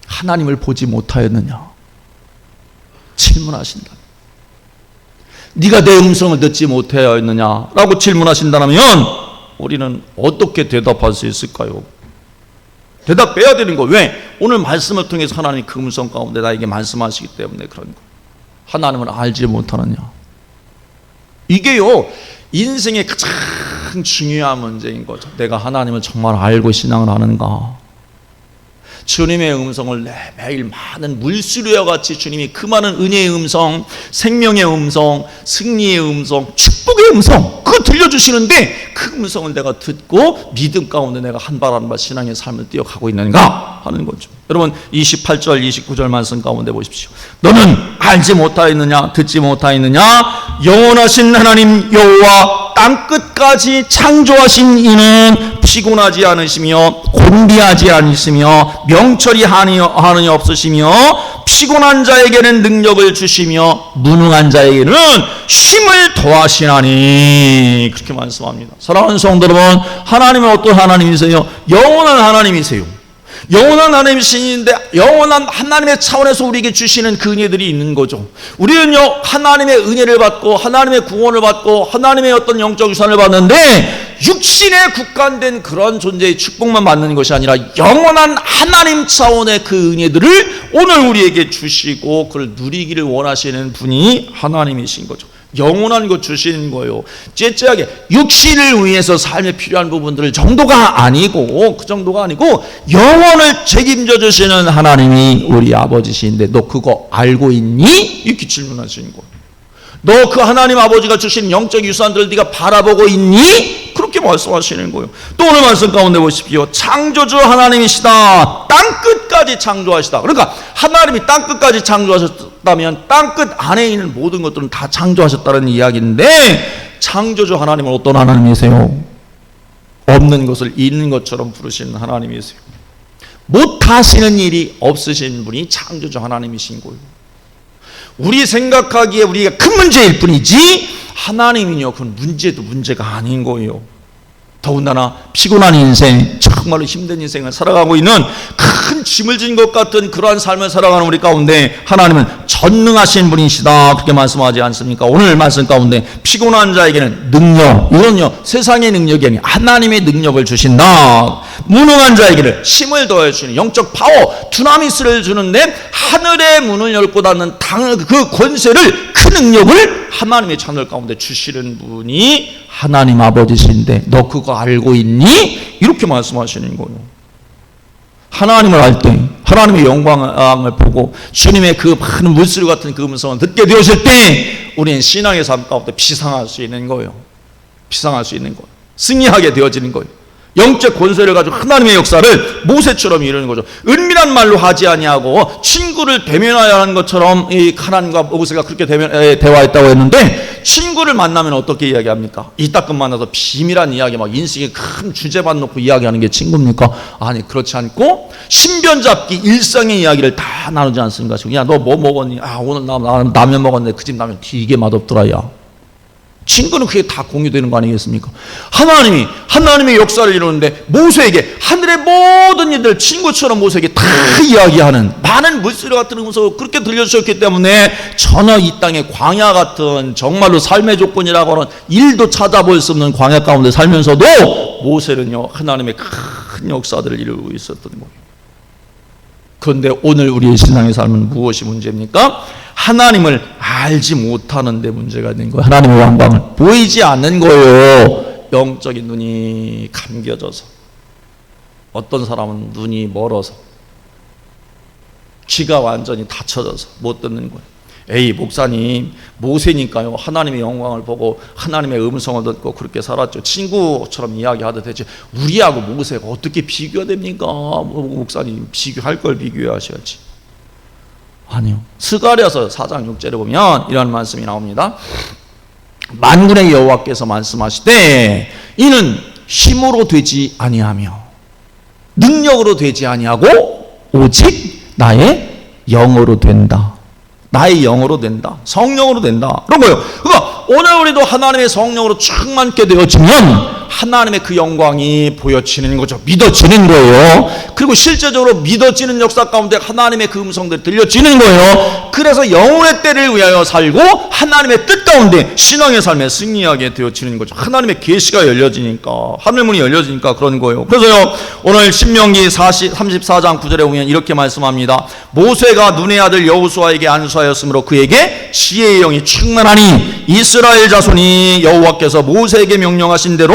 하나님을 보지 못하였느냐 질문하신다. 네가 내 음성을 듣지 못하였느냐 라고 질문하신다면 우리는 어떻게 대답할 수 있을까요? 대답해야 되는 거. 왜? 오늘 말씀을 통해서 하나님이 그 음성 가운데 나에게 말씀하시기 때문에 그런 거. 하나님을 알지 못하느냐. 이게요 인생의 가장 중요한 문제인 거죠. 내가 하나님을 정말 알고 신앙을 하는가. 주님의 음성을 매일 많은 물수류와 같이 주님이 그 많은 은혜의 음성, 생명의 음성, 승리의 음성, 축복의 음성 그거 들려주시는데 그 음성을 내가 듣고 믿음 가운데 내가 한 발 한 발 신앙의 삶을 뛰어가고 있는가 하는 거죠. 여러분 28절 29절 말씀 가운데 보십시오. 너는 알지 못하였느냐 듣지 못하였느냐 영원하신 하나님 여호와 땅끝까지 창조하신 이는 피곤하지 않으시며 곤비하지 않으시며 명철이 하니 없으시며 피곤한 자에게는 능력을 주시며 무능한 자에게는 힘을 더하시나니 그렇게 말씀합니다. 사랑하는 성도 여러분, 하나님은 어떤 하나님이세요? 영원한 하나님이세요. 영원한 하나님이신데 영원한 하나님의 차원에서 우리에게 주시는 그 은혜들이 있는 거죠. 우리는요 하나님의 은혜를 받고 하나님의 구원을 받고 하나님의 어떤 영적 유산을 받는데 육신에 국한된 그런 존재의 축복만 받는 것이 아니라 영원한 하나님 차원의 그 은혜들을 오늘 우리에게 주시고 그걸 누리기를 원하시는 분이 하나님이신 거죠. 영원한 것 주시는 거예요. 째째하게 육신을 위해서 삶에 필요한 부분들 정도가 아니고 그 정도가 아니고 영원을 책임져 주시는 하나님이 우리 아버지신데 너 그거 알고 있니? 이렇게 질문하시는 거예요. 너 그 하나님 아버지가 주신 영적 유산들을 네가 바라보고 있니? 그렇게 말씀하시는 거예요. 또 오늘 말씀 가운데 보십시오. 창조주 하나님이시다. 땅끝까지 창조하시다. 그러니까 하나님이 땅끝까지 창조하셨다면 땅끝 안에 있는 모든 것들은 다 창조하셨다는 이야기인데 창조주 하나님은 어떤 하나님이세요? 없는 것을 있는 것처럼 부르시는 하나님이세요. 못하시는 일이 없으신 분이 창조주 하나님이신 거예요. 우리 생각하기에 우리가 큰 문제일 뿐이지 하나님은요 그건 문제도 문제가 아닌 거예요. 더군다나 피곤한 인생, 정말로 힘든 인생을 살아가고 있는 큰 짐을 진 것 같은 그러한 삶을 살아가는 우리 가운데 하나님은 전능하신 분이시다, 그렇게 말씀하지 않습니까? 오늘 말씀 가운데 피곤한 자에게는 능력, 이건요 세상의 능력이 아니라 하나님의 능력을 주신다. 무능한 자에게는 힘을 더해주는 영적 파워, 두나미스를 주는데 하늘의 문을 열고 닫는 그 권세를, 그 능력을 하나님의 하늘 가운데 주시는 분이 하나님 아버지신데 너 그거 알고 있니? 이렇게 말씀하시는 거예요. 하나님을 알 때, 하나님의 영광을 보고 주님의 그 많은 물소리 같은 그 음성을 듣게 되었을 때 우리는 신앙의 삶 가운데 비상할 수 있는 거예요. 비상할 수 있는 거예요. 승리하게 되어지는 거예요. 영적 권세를 가지고 하나님의 역사를 모세처럼 이루는 거죠. 은밀한 말로 하지 아니하고 친구를 대면하여 하는 것처럼 이 하나님과 모세가 그렇게 대화했다고 했는데, 친구를 만나면 어떻게 이야기합니까? 이따금 만나서 비밀한 이야기, 막 인생의 큰 주제만 놓고 이야기하는 게 친구입니까? 아니, 그렇지 않고 신변잡기, 일상의 이야기를 다 나누지 않습니까? 야, 너 뭐 먹었니? 아, 오늘 나 라면 먹었는데 그 집 라면 되게 맛없더라. 야, 친구는 그게 다 공유되는 거 아니겠습니까? 하나님이 하나님의 역사를 이루는데 모세에게 하늘의 모든 일들 친구처럼 모세에게 다 이야기하는 많은 물소리 같은 음성을 그렇게 들려주셨기 때문에 전혀 이 땅의 광야 같은 정말로 삶의 조건이라고는 일도 찾아볼 수 없는 광야 가운데 살면서도 모세는요 하나님의 큰 역사들을 이루고 있었던 거예요. 그런데 오늘 우리의 신앙의 삶은 무엇이 문제입니까? 하나님을 알지 못하는 데 문제가 된 거예요. 하나님의 영광을 보이지 않는 거예요. 영적인 눈이 감겨져서, 어떤 사람은 눈이 멀어서, 귀가 완전히 닫혀져서 못 듣는 거예요. 에이, 목사님, 모세니까요 하나님의 영광을 보고 하나님의 음성을 듣고 그렇게 살았죠. 친구처럼 이야기하듯 했지 우리하고 모세가 어떻게 비교가 됩니까? 목사님, 비교할 걸 비교하셔야지. 아니요. 스가랴서 4장 6절에 보면 이런 말씀이 나옵니다. 만군의 여호와께서 말씀하시되 이는 힘으로 되지 아니하며 능력으로 되지 아니하고 오직 나의 영으로 된다. 나의 영으로 된다. 성령으로 된다. 그런 거예요. 그러니까 오늘 우리도 하나님의 성령으로 충만케 되어지면 하나님의 그 영광이 보여지는 거죠. 믿어지는 거예요. 그리고 실제적으로 믿어지는 역사 가운데 하나님의 그 음성들이 들려지는 거예요. 그래서 영혼의 때를 위하여 살고 하나님의 뜻 가운데 신앙의 삶에 승리하게 되어지는 거죠. 하나님의 계시가 열려지니까, 하늘문이 열려지니까 그런 거예요. 그래서요 오늘 신명기 34장 9절에 보면 이렇게 말씀합니다. 모세가 눈의 아들 여호수아에게 안수하였으므로 그에게 지혜의 영이 충만하니 이스라엘 자손이 여호와께서 모세에게 명령하신 대로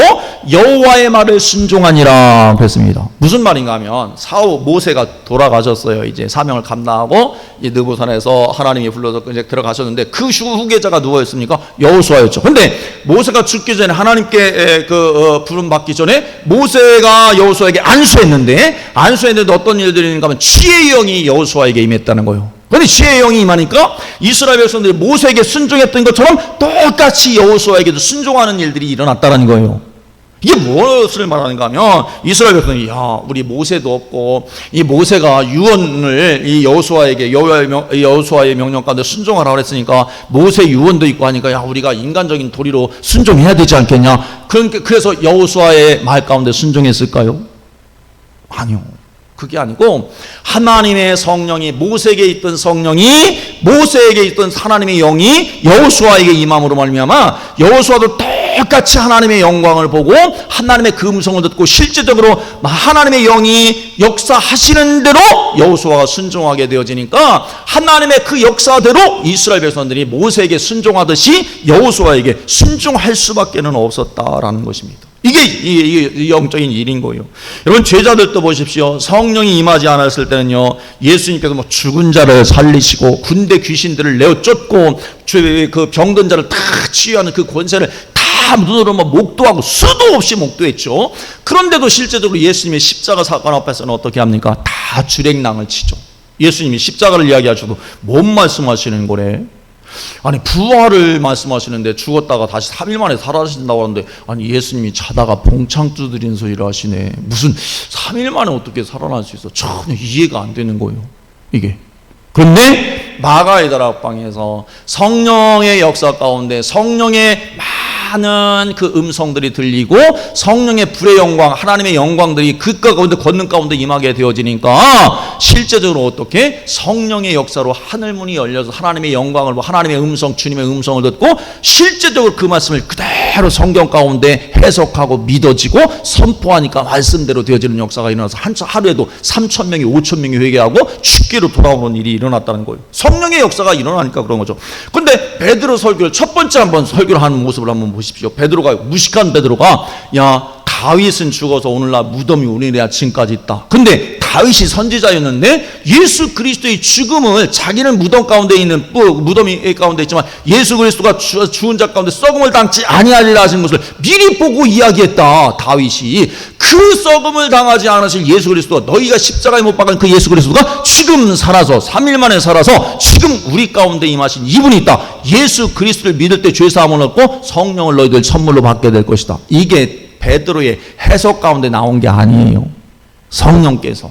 여호와의 말을 순종하니라 그랬습니다. 무슨 말인가 하면 사후 모세가 돌아가셨어요. 이제 사명을 감당하고 느보산에서 하나님이 불러서 이제 들어가셨는데 그 후계자가 누구였습니까? 여호수아였죠. 근데 모세가 죽기 전에 하나님께 부름 받기 전에 모세가 여호수아에게 안수했는데 어떤 일들이 있는가 하면 지혜의 영이 여호수아에게 임했다는 거예요. 그런데 지혜의 영이 임하니까 이스라엘 백성들이 모세에게 순종했던 것처럼 똑같이 여호수아에게도 순종하는 일들이 일어났다는 거예요. 이게 무엇을 말하는가 하면 이스라엘 백성이 야 우리 모세도 없고 이 모세가 유언을 이 여호수아에게 여호수아의 명령 가운데 순종하라고 그랬으니까 모세 유언도 있고 하니까 야 우리가 인간적인 도리로 순종해야 되지 않겠냐. 그래서 여호수아의 말 가운데 순종했을까요? 아니요. 그게 아니고 하나님의 성령이 모세에게 있던 성령이 모세에게 있던 하나님의 영이 여호수아에게 임함으로 말미암아 여호수아도 똑같이 하나님의 영광을 보고 하나님의 그 음성을 듣고 실제적으로 하나님의 영이 역사하시는 대로 여호수아가 순종하게 되어지니까 하나님의 그 역사대로 이스라엘 백성들이 모세에게 순종하듯이 여호수아에게 순종할 수밖에는 없었다라는 것입니다. 이게 영적인 일인 거예요. 여러분 제자들도 보십시오. 성령이 임하지 않았을 때는요 예수님께서 죽은 자를 살리시고 군대 귀신들을 내어 쫓고 그 병든 자를 다 치유하는 그 권세를 다 눈으로 목도하고 수도 없이 목도했죠. 그런데도 실제적으로 예수님의 십자가 사건 앞에서는 어떻게 합니까? 다 주랭랑을 치죠. 예수님이 십자가를 이야기하셔도 뭔 말씀하시는 거래? 아니 부활을 말씀하시는데 죽었다가 다시 3일 만에 살아나신다고 하는데 아니 예수님이 자다가 봉창 두드리는 소리를 하시네. 무슨 3일 만에 어떻게 살아날 수 있어? 전혀 이해가 안 되는 거예요 이게. 그런데 마가의 다락방에서 성령의 역사 가운데 성령의 많은 그 음성들이 들리고 성령의 불의 영광, 하나님의 영광들이 그 가운데 걷는 가운데 임하게 되어지니까 실제적으로 어떻게 성령의 역사로 하늘문이 열려서 하나님의 영광을 보고 하나님의 음성, 주님의 음성을 듣고 실제적으로 그 말씀을 그대로 성경 가운데 해석하고 믿어지고 선포하니까 말씀대로 되어지는 역사가 일어나서 하루에도 3,000명이 5,000명이 회개하고 죽기로 돌아오는 일이 일어났다는 거예요. 성령의 역사가 일어나니까 그런 거죠. 근데 베드로 설교를 첫 번째 한번 설교를 하는 모습을 한번 보십시오. 베드로가, 무식한 베드로가, 야, 다윗은 죽어서 오늘날 무덤이 우리네 지금까지 있다. 근데 다윗이 선지자였는데 예수 그리스도의 죽음을, 자기는 무덤 가운데 있는, 무덤이 가운데 있지만 예수 그리스도가 죽은 자 가운데 썩음을 당치 아니하리라 하신 것을 미리 보고 이야기했다. 다윗이 그 썩음을 당하지 않으실 예수 그리스도가, 너희가 십자가에 못 박은 그 예수 그리스도가 지금 살아서 3일 만에 살아서 지금 우리 가운데 임하신 이분이 있다. 예수 그리스도를 믿을 때 죄사함을 얻고 성령을 너희들 선물로 받게 될 것이다. 이게 베드로의 해석 가운데 나온 게 아니에요. 성령께서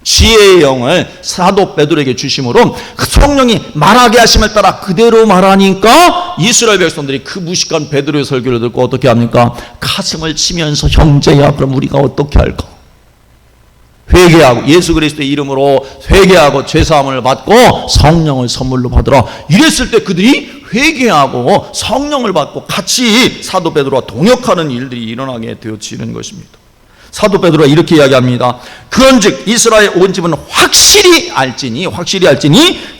지혜의 영을 사도 베드로에게 주심으로 성령이 말하게 하심을 따라 그대로 말하니까 이스라엘 백성들이 그 무식한 베드로의 설교를 듣고 어떻게 합니까? 가슴을 치면서 형제야, 그럼 우리가 어떻게 할까? 회개하고 예수 그리스도의 이름으로 회개하고 죄사함을 받고 성령을 선물로 받으라. 이랬을 때 그들이 회개하고 성령을 받고 같이 사도 베드로와 동역하는 일들이 일어나게 되어지는 것입니다. 사도 베드로가 이렇게 이야기합니다. 그런즉 이스라엘 온 집은 확실히 알지니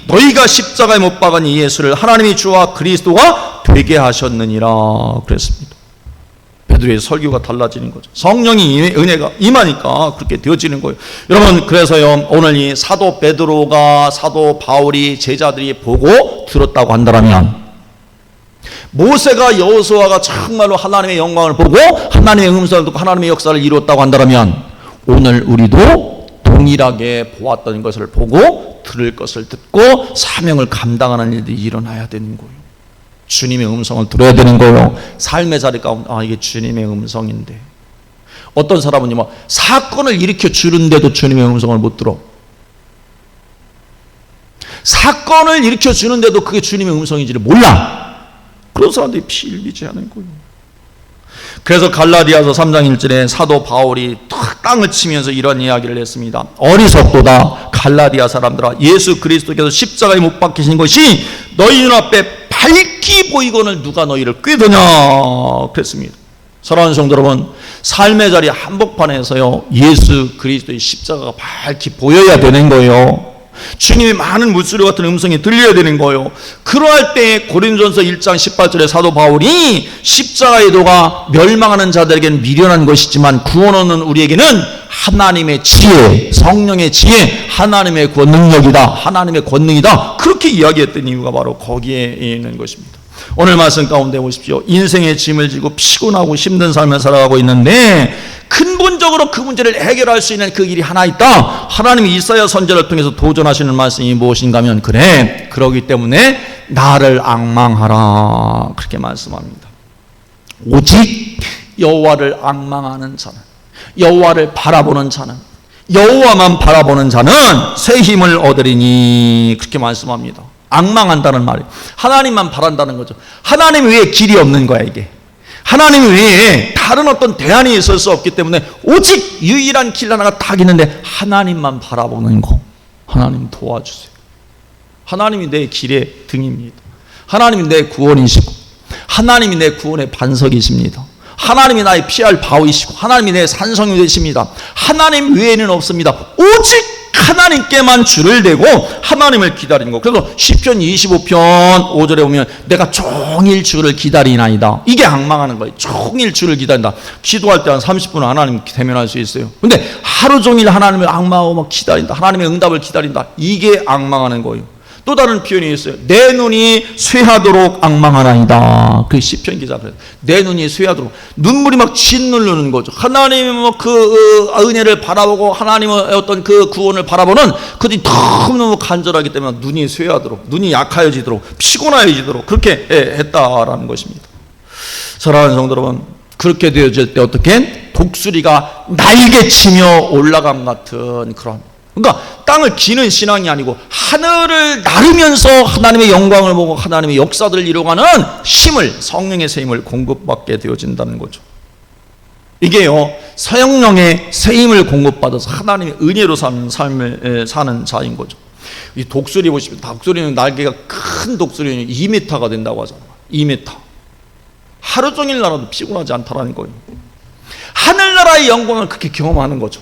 너희가 십자가에 못 박은 이 예수를 하나님이 주와 그리스도가 되게 하셨느니라 그랬습니다. 베드로의 설교가 달라지는 거죠. 성령이 은혜가 임하니까 그렇게 되어지는 거예요. 여러분, 그래서요, 오늘 이 사도 베드로가, 사도 바울이, 제자들이 보고 들었다고 한다면, 모세가, 여호수아가 정말로 하나님의 영광을 보고 하나님의 음성을 듣고 하나님의 역사를 이루었다고 한다면, 오늘 우리도 동일하게 보았던 것을 보고 들을 것을 듣고 사명을 감당하는 일들이 일어나야 되는 거예요. 주님의 음성을 들어야 되는 거예요. 삶의 자리 가운데, 이게 주님의 음성인데. 어떤 사람은 뭐 사건을 일으켜 주는데도 주님의 음성을 못 들어. 사건을 일으켜 주는데도 그게 주님의 음성인지를 몰라. 그런 사람들이 필비지하는 거예요. 그래서 갈라디아서 3장 1절에 사도 바울이 땅을 치면서 이런 이야기를 했습니다. 어리석도다 갈라디아 사람들아, 예수 그리스도께서 십자가에 못 박히신 것이 너희 눈앞에 밝히 보이거늘 누가 너희를 꾀더냐 그랬습니다. 사랑하는 성도 여러분, 삶의 자리 한복판에서요, 예수 그리스도의 십자가가 밝히 보여야 되는 거예요. 주님의 많은 물소리 같은 음성이 들려야 되는 거예요. 그러할 때 고린도전서 1장 18절에 사도 바울이 십자가의 도가 멸망하는 자들에게는 미련한 것이지만 구원 얻는 우리에게는 하나님의 지혜, 성령의 지혜, 하나님의 능력이다, 하나님의 권능이다, 그렇게 이야기했던 이유가 바로 거기에 있는 것입니다. 오늘 말씀 가운데 보십시오. 인생의 짐을 지고 피곤하고 힘든 삶을 살아가고 있는데 근본적으로 그 문제를 해결할 수 있는 그 길이 하나 있다. 하나님이 이사야 선지자를 통해서 도전하시는 말씀이 무엇인가 하면, 그래, 그러기 때문에 나를 앙망하라, 그렇게 말씀합니다. 오직 여호와를 앙망하는 자는, 여호와를 바라보는 자는, 여호와만 바라보는 자는 새 힘을 얻으리니, 그렇게 말씀합니다. 앙망한다는 말이에요. 하나님만 바란다는 거죠. 하나님 외에 길이 없는 거야, 이게. 하나님 외에 다른 어떤 대안이 있을 수 없기 때문에 오직 유일한 길 하나가 딱 있는데 하나님만 바라보는 거. 하나님 도와주세요. 하나님이 내 길의 등입니다. 하나님이 내 구원이시고 하나님이 내 구원의 반석이십니다. 하나님이 나의 피할 바위시고 하나님이 내 산성이 되십니다. 하나님 외에는 없습니다. 오직 하나님께만 줄을 대고 하나님을 기다리는 거. 그래서 시편 25편 5절에 보면 내가 종일 주를 기다리나이다. 이게 앙망하는 거예요. 종일 주를 기다린다. 기도할 때 한 30분 하나님 대면할 수 있어요. 근데 하루 종일 하나님을 앙망하고 막 기다린다. 하나님의 응답을 기다린다. 이게 앙망하는 거예요. 또 다른 표현이 있어요. 내 눈이 쇠하도록 앙망하나이다. 그 시편 기자가 그래요. 내 눈이 쇠하도록, 눈물이 막 짓누르는 거죠. 하나님의 그 은혜를 바라보고 하나님의 어떤 그 구원을 바라보는 그들이 너무너무 간절하기 때문에 눈이 쇠하도록, 눈이 약하여지도록, 피곤해지도록 그렇게 했다라는 것입니다. 사랑하는 성도 여러분, 그렇게 되어질 때 어떻게 독수리가 날개치며 올라감 같은 그런, 그러니까 땅을 기는 신앙이 아니고 하늘을 나르면서 하나님의 영광을 보고 하나님의 역사들을 이루어가는 힘을, 성령의 새 힘을 공급받게 되어진다는 거죠. 이게요, 성령의 새 힘을 공급받아서 하나님의 은혜로 사는 삶을 사는 자인 거죠. 이 독수리 보시면, 독수리는 날개가 큰 독수리는 2m가 된다고 하잖아요. 2m. 하루 종일 날아도 피곤하지 않다라는 거예요. 하늘나라의 영광을 그렇게 경험하는 거죠.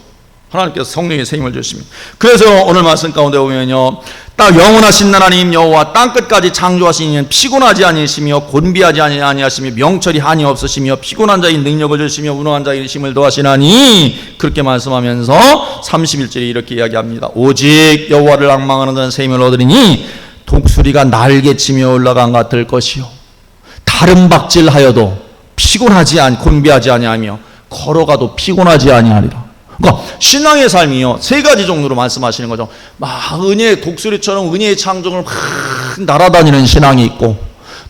하나님께서 성령의 새 힘을 주십니다. 그래서 오늘 말씀 가운데 보면요, 딱 영원하신 하나님 여호와 땅끝까지 창조하신 이는 피곤하지 아니하시며 곤비하지 아니하시며 명철이 한이 없으시며 피곤한 자의 능력을 주시며 운동한 자의 힘을 더하시나니, 그렇게 말씀하면서 31절에 이렇게 이야기합니다. 오직 여호와를 앙망하는 자는 새 힘을 얻으리니 독수리가 날개치며 올라간 것 같을 것이요 다른 박질하여도 피곤하지 곤비하지 아니하며 걸어가도 피곤하지 아니하리라. 그러니까 신앙의 삶이요, 세 가지 정도로 말씀하시는 거죠. 막 은혜의 독수리처럼 은혜의 창조를 막 날아다니는 신앙이 있고,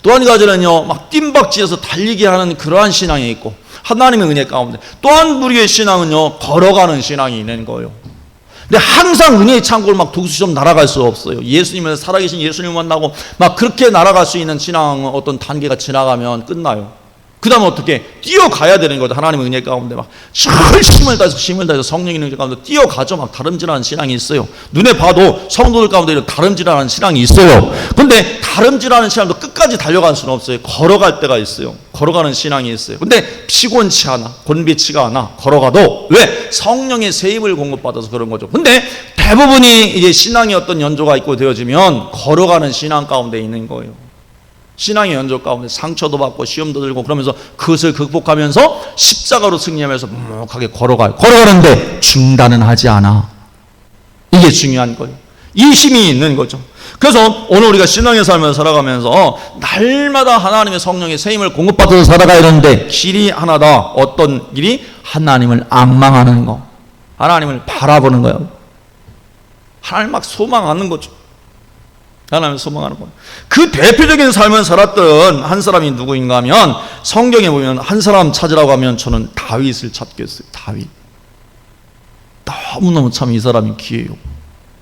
또 한 가지는요, 막 뜀박지에서 달리게 하는 그러한 신앙이 있고, 하나님의 은혜 가운데 또 한 부류의 신앙은요, 걸어가는 신앙이 있는 거예요. 근데 항상 은혜의 창고를 막 독수리처럼 날아갈 수 없어요. 예수님을, 살아계신 예수님을 만나고 막 그렇게 날아갈 수 있는 신앙은 어떤 단계가 지나가면 끝나요. 그 다음에 어떻게 뛰어가야 되는 거죠. 하나님의 은혜 가운데 막 힘을 다해서 성령의 능력 가운데 뛰어가죠. 막 다름질하는 신앙이 있어요. 눈에 봐도 성도들 가운데 이런 다름질하는 신앙이 있어요. 근데 다름질하는 신앙도 끝까지 달려갈 수는 없어요. 걸어갈 때가 있어요. 걸어가는 신앙이 있어요. 근데 피곤치 않아, 곤비치가 않아. 걸어가도 왜? 성령의 새 힘을 공급받아서 그런 거죠. 근데 대부분이 이제 신앙의 어떤 연조가 있고 되어지면 걸어가는 신앙 가운데 있는 거예요. 신앙의 연조 가운데 상처도 받고 시험도 들고 그러면서 그것을 극복하면서 십자가로 승리하면서 묵묵하게 걸어가요. 걸어가는데 중단은 하지 않아. 이게 중요한 거예요. 이 힘이 있는 거죠. 그래서 오늘 우리가 신앙의 삶을 살아가면서 날마다 하나님의 성령의 새 힘을 공급받아서 살아가야 되는데 길이 하나다. 어떤 길이? 하나님을 앙망하는 거, 하나님을 바라보는 거예요. 하나님 막 소망하는 거죠. 하나님을 소망하는 거예요. 그 대표적인 삶을 살았던 한 사람이 누구인가 하면, 성경에 보면 한 사람 찾으라고 하면 저는 다윗을 찾겠어요. 다윗. 너무너무 참 이 사람이 귀해요.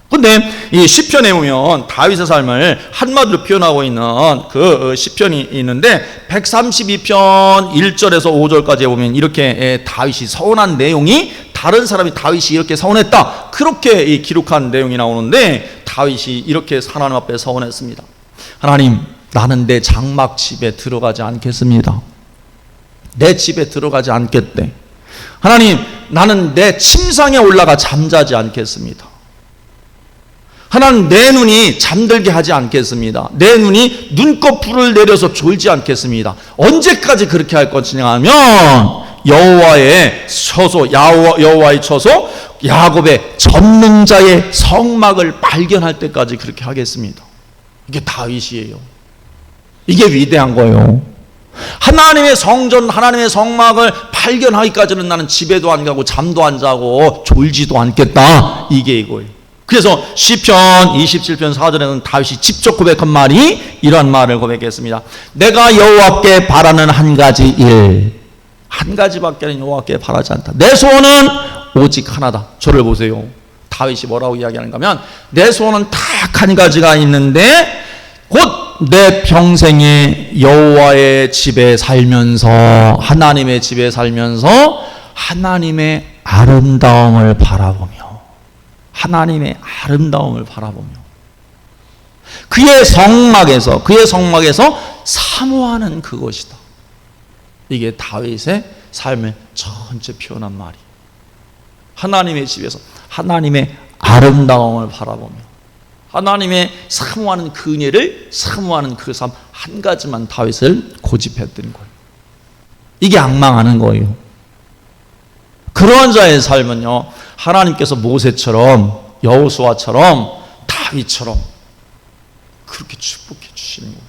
근데 이 시편에 보면 다윗의 삶을 한마디로 표현하고 있는 그 시편이 있는데 132편 1절에서 5절까지 보면 이렇게 다윗이 서운한 내용이, 다른 사람이 다윗이 이렇게 서운했다, 그렇게 기록한 내용이 나오는데, 다윗이 이렇게 하나님 앞에 서원했습니다. 하나님, 나는 내 장막 집에 들어가지 않겠습니다. 내 집에 들어가지 않겠대. 하나님, 나는 내 침상에 올라가 잠자지 않겠습니다. 하나님, 내 눈이 잠들게 하지 않겠습니다. 내 눈이 눈꺼풀을 내려서 졸지 않겠습니다. 언제까지 그렇게 할 것이냐 하면 여호와의 처소, 여호와의 처소, 야곱의 전능자의 성막을 발견할 때까지 그렇게 하겠습니다. 이게 다윗이에요. 이게 위대한 거예요. 하나님의 성전, 하나님의 성막을 발견하기까지는 나는 집에도 안 가고 잠도 안 자고 졸지도 않겠다. 이게 이거예요. 그래서 시편 27편 4절에는 다윗이 직접 고백한 말이 이런 말을 고백했습니다. 내가 여호와께 바라는 한 가지 일, 한 가지밖에는 여호와께 바라지 않다. 내 소원은 오직 하나다. 저를 보세요. 다윗이 뭐라고 이야기하는가 하면, 내 소원은 딱 한 가지가 있는데 곧 내 평생에 여호와의 집에 살면서, 하나님의 집에 살면서 하나님의 아름다움을 바라보며, 하나님의 아름다움을 바라보며 그의 성막에서 사모하는 그것이다. 이게 다윗의 삶의 전체 표현한 말이, 하나님의 집에서 하나님의 아름다움을 바라보며 하나님의 사모하는 그 은혜를 사모하는 그 삶 한 가지만 다윗을 고집했던 거예요. 이게 앙망하는 거예요. 그러한 자의 삶은요, 하나님께서 모세처럼, 여호수아처럼, 다윗처럼 그렇게 축복해 주시는 거예요.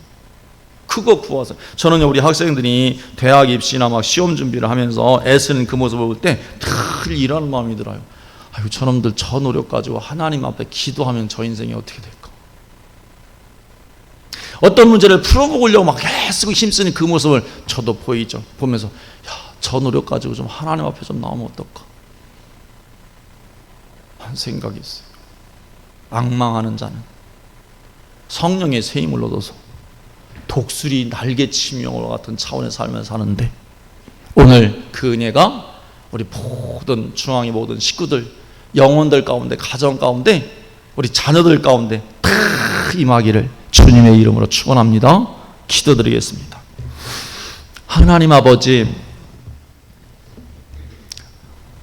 그거 구하서, 저는요, 우리 학생들이 대학 입시나 막 시험 준비를 하면서 애쓰는 그 모습을 볼 때 늘 일하는 마음이 들어요. 아유, 저놈들 저 노력 가지고 하나님 앞에 기도하면 저 인생이 어떻게 될까? 어떤 문제를 풀어보려고 막 애쓰고 힘쓰는 그 모습을 저도 보이죠. 보면서, 야, 저 노력 가지고 좀 하나님 앞에 좀 나오면 어떨까? 한 생각이 있어요. 앙망하는 자는 성령의 세임을 얻어서 독수리 날개치명과 같은 차원의 삶을 사는데, 오늘 그 은혜가 우리 모든 중앙의 모든 식구들, 영혼들 가운데, 가정 가운데, 우리 자녀들 가운데 다 임하기를 주님의 이름으로 축원합니다. 기도드리겠습니다. 하나님 아버지,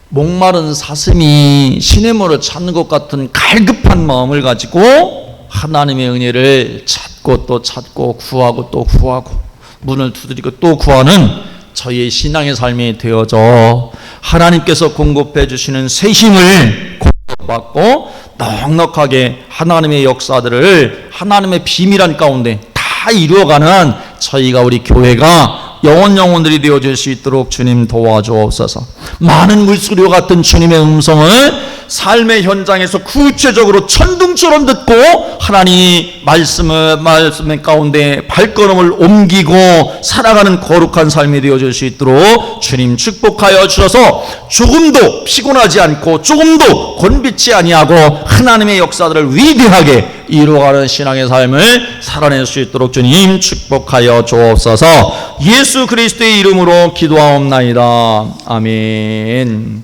목마른 사슴이 시냇물을 찾는 것 같은 갈급한 마음을 가지고 하나님의 은혜를 찾고 또 찾고 구하고 또 구하고 문을 두드리고 또 구하는 저희의 신앙의 삶이 되어져 하나님께서 공급해 주시는 새 힘을 공급받고 넉넉하게 하나님의 역사들을 하나님의 비밀한 가운데 다 이루어가는 저희가, 우리 교회가 영혼들이 되어질 수 있도록 주님 도와주옵소서. 많은 물소리와 같은 주님의 음성을 삶의 현장에서 구체적으로 천둥처럼 듣고 하나님 말씀의 가운데 발걸음을 옮기고 살아가는 거룩한 삶이 되어질 수 있도록 주님 축복하여 주셔서 조금도 피곤하지 않고 조금도 곤비치 아니하고 하나님의 역사들을 위대하게 이루어가는 신앙의 삶을 살아낼 수 있도록 주님 축복하여 주옵소서. 예수 그리스도의 이름으로 기도하옵나이다. 아멘.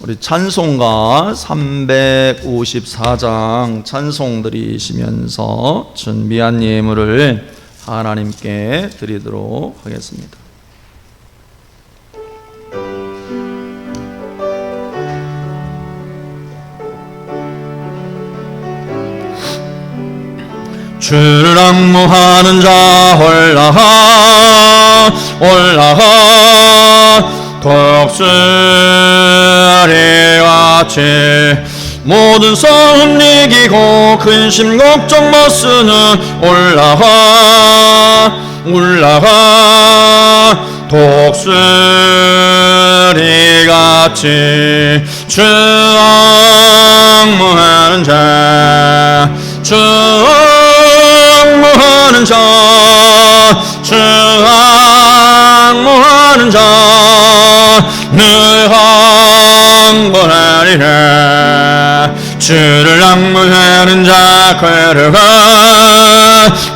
우리 찬송가 354장 찬송 드리시면서 준비한 예물을 하나님께 드리도록 하겠습니다. 주를 앙무하는 자 올라가 올라가 독수리같이 모든 싸움 이기고 근심 걱정 못쓰는 올라가 올라가 독수리같이 주 앙무하는 자 주 앙무하는 자 주 앙무하는 자 늘 항거하리라. 주를 앙무하는 자 걸어가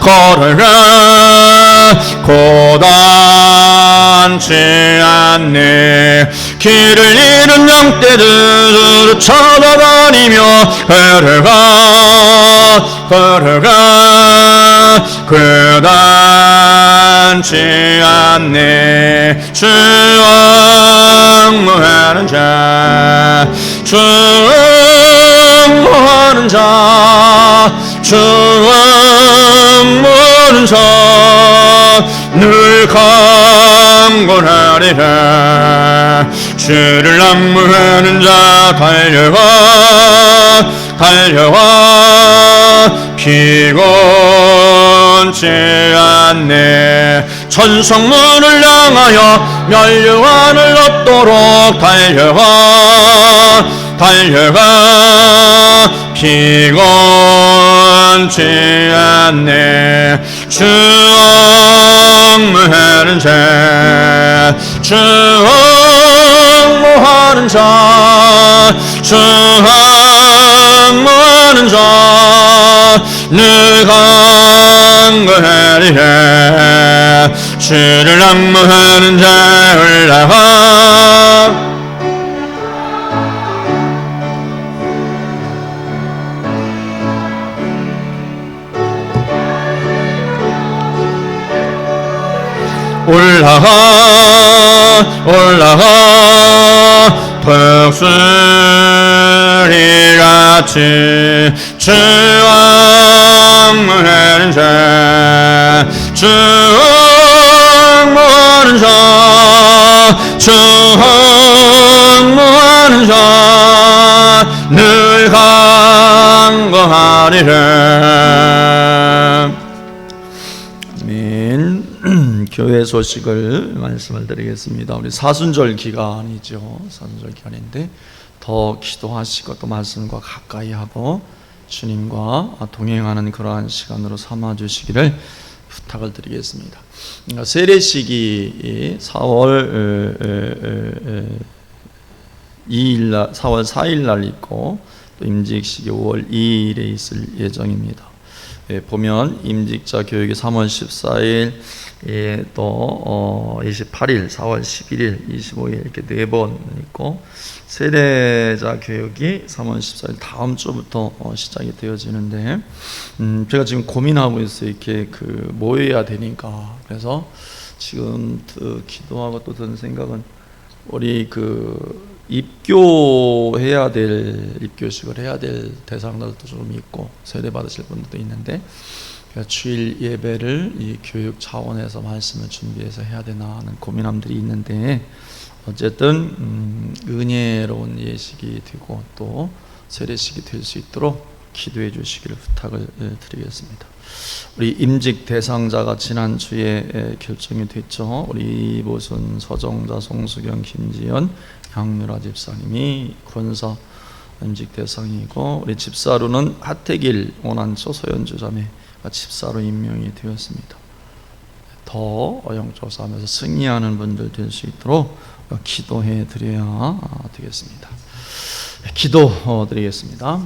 걸어가 고단치 않네. 길을 잃은 양떼들을 찾아다니며 걸어가 걸어가 고단치 않네. 주 앙무하는 자 주 앙무하는 자 주 앙무하는 자 늘 강건하리라. 주를 앙무하는 자 달려가 달려가 피곤치 않네. 천성문을 향하여 멸류관을 얻도록 달려가 달려가 피곤치 않네. 주 앙무하는 자 주 앙무하는 자 주 앙무하는 자 늘 강건하리라. 주를 앙무하는 자 올라가 올라가 올라가 독수리같이 주 앙무하는 자 주 앙무하는 자 주 앙무하는 자 늘 강건하리라. 아멘. 교회 소식을 말씀을 드리겠습니다. 우리 사순절 기간이죠. 사순절 기간인데 더 기도하시고 또 말씀과 가까이 하고 주님과 동행하는 그러한 시간으로 삼아주시기를 부탁을 드리겠습니다. 세례식이 4월 4일 날 있고 또 임직식이 5월 2일에 있을 예정입니다. 보면 임직자 교육이 3월 14일, 또 28일, 4월 11일, 25일 이렇게 4번 있고, 세대자 교육이 3월 14일 다음 주부터 시작이 되어지는데, 제가 지금 고민하고 있어요. 이렇게 뭐 해야 되니까. 그래서 지금 기도하고 또 드는 생각은, 우리 입교식을 해야 될 대상들도 좀 있고, 세례 받으실 분들도 있는데, 주일 예배를 이 교육 차원에서 말씀을 준비해서 해야 되나 하는 고민함들이 있는데, 어쨌든 은혜로운 예식이 되고 또 세례식이 될 수 있도록 기도해 주시기를 부탁을 드리겠습니다. 우리 임직 대상자가 지난주에 결정이 됐죠. 우리 이보순, 서정자, 송수경, 김지연, 양유라 집사님이 권사 임직 대상이고, 우리 집사로는 하태길, 원한초, 소연주 자매가 집사로 임명이 되었습니다. 더 영적사하면서 승리하는 분들 될 수 있도록 기도해 드려야 되겠습니다. 기도 드리겠습니다.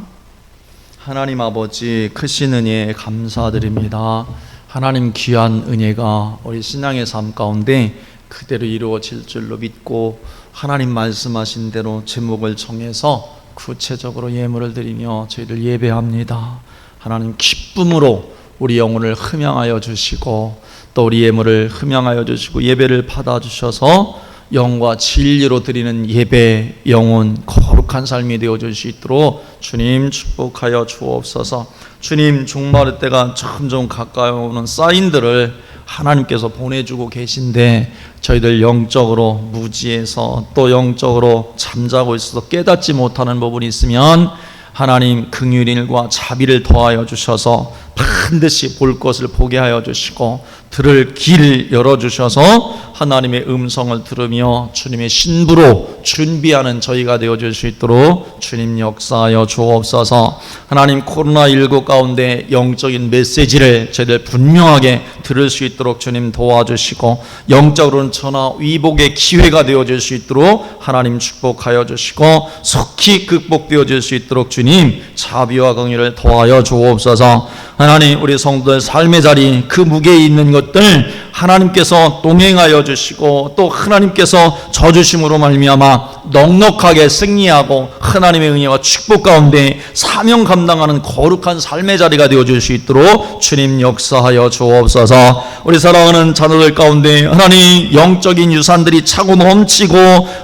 하나님 아버지, 크신 은혜에 감사드립니다. 하나님 귀한 은혜가 우리 신앙의 삶 가운데 그대로 이루어질 줄로 믿고, 하나님 말씀하신 대로 제목을 정해서 구체적으로 예물을 드리며 저희들 예배합니다. 하나님 기쁨으로 우리 영혼을 흠양하여 주시고, 또 우리 예물을 흠양하여 주시고 예배를 받아주셔서 영과 진리로 드리는 예배, 영혼, 거룩한 삶이 되어줄 수 있도록 주님 축복하여 주옵소서. 주님, 종말의 때가 점점 가까이 오는 사인들을 하나님께서 보내주고 계신데, 저희들 영적으로 무지해서 또 영적으로 잠자고 있어서 깨닫지 못하는 부분이 있으면 하나님 긍휼일과 자비를 더하여 주셔서 반드시 볼 것을 보게 하여 주시고, 들을 길 열어주셔서 하나님의 음성을 들으며 주님의 신부로 준비하는 저희가 되어줄 수 있도록 주님 역사하여 주옵소서. 하나님, 코로나19 가운데 영적인 메시지를 저희들 분명하게 들을 수 있도록 주님 도와주시고, 영적으로는 전화 위복의 기회가 되어줄 수 있도록 하나님 축복하여 주시고, 속히 극복되어질 수 있도록 주님 자비와 긍휼을 더하여 주옵소서. 하나님, 우리 성도들 삶의 자리, 그 무게에 있는 것들 하나님께서 동행하여 주시고, 또 하나님께서 저주심으로 말미암아 넉넉하게 승리하고 하나님의 은혜와 축복 가운데 사명 감당하는 거룩한 삶의 자리가 되어줄 수 있도록 주님 역사하여 주옵소서. 우리 사랑하는 자녀들 가운데 하나님 영적인 유산들이 차고 넘치고,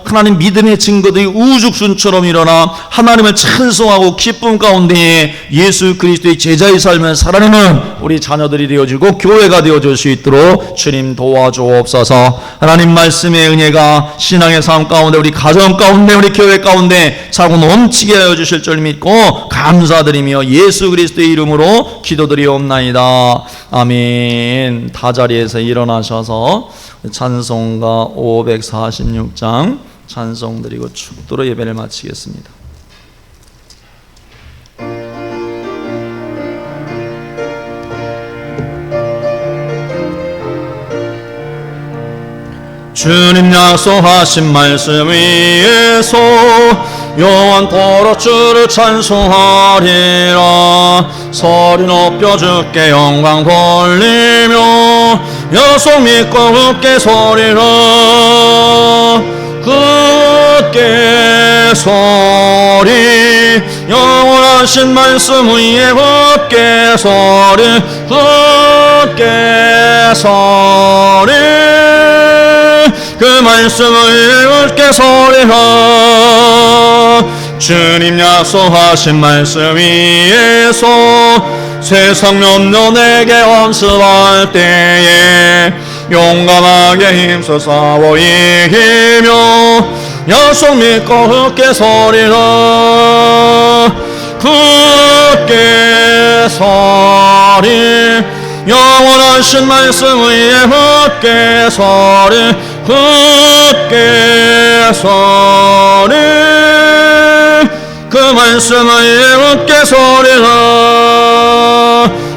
하나님 믿음의 증거들이 우죽순처럼 일어나 하나님을 찬송하고 기쁨 가운데 예수 그리스도의 제자의 삶을 살아내는 우리 자녀들이 되어지고 교회가 되어줄 수 있도록 주님 도와주옵소서. 하나님 말씀의 은혜가 신앙의 삶 가운데, 우리 가정 가운데, 우리 교회 가운데 차고 넘치게 하여 주실 줄 믿고 감사드리며 예수 그리스도의 이름으로 기도드리옵나이다. 아멘. 다 자리에서 일어나셔서 찬송가 546장 찬송 드리고 축도로 예배를 마치겠습니다. 주님 약속하신 말씀 위에서 영원토록 주를 찬송하리라. 소리 높여 주께 영광 돌리며 약속 믿고 굳게 소리라. 굳게 소리, 영원하신 말씀 위에 굳게 소리, 굳게 소리, 그 말씀을 굳게 소리하. 주님 약속하신 말씀 위에서 세상 염려 내게 엄습할 때에 용감하게 힘써 싸워 이기며 약속 믿고 굳게 소리하. 굳게 소리, 영원하신 말씀 위에 굳게 소리, 굳게 소리, 그 말씀 위에 굳게 소리라.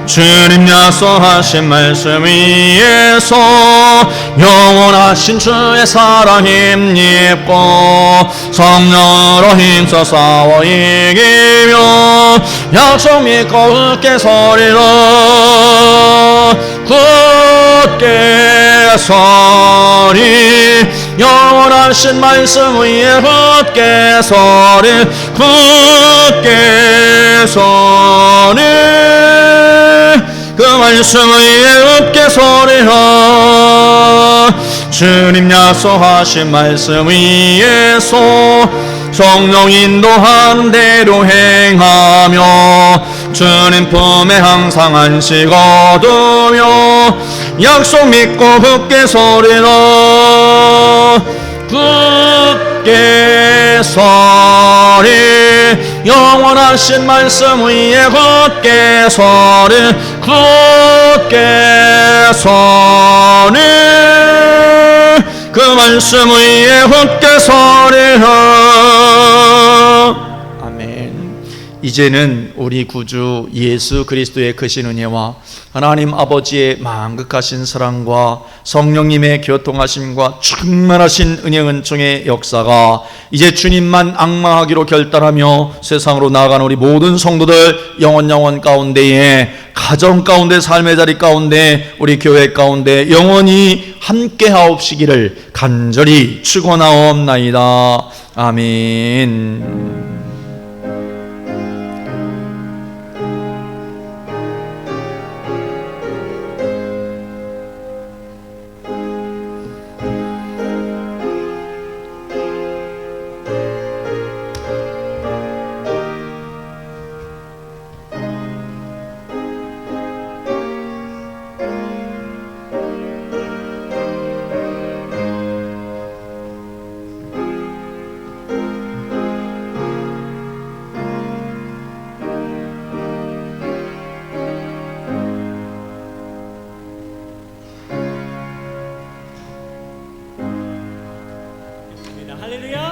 주님 약속하신 말씀 위에서 영원하신 주의 사랑 힘입고 성령으로 힘써 싸워 이기며 약속 믿고 굳게 서리라 굳게 서리 영원하신 말씀 위에 굳게 서리 굳게 서리 그 말씀 위에 굳게 서리라 주님 약속하신 말씀 위에서 성령 인도하는 대로 행하며 주님 품에 항상 안식 얻으며 약속 믿고 굳게 서리라 굳게 서리 영원하신 말씀 위에 굳게 서리 굳게 서리 그 말씀 위에 굳게 서리라. 아멘. 이제는 우리 구주 예수 그리스도의 크신 은혜와 하나님 아버지의 만극하신 사랑과 성령님의 교통하심과 충만하신 은혜 은총의 역사가 이제 주님만 앙망하기로 결단하며 세상으로 나아가는 우리 모든 성도들 영원 가운데에 가정 가운데 삶의 자리 가운데 우리 교회 가운데 영원히 함께 하옵시기를 간절히 축원하옵나이다. 아멘. 할렐루야.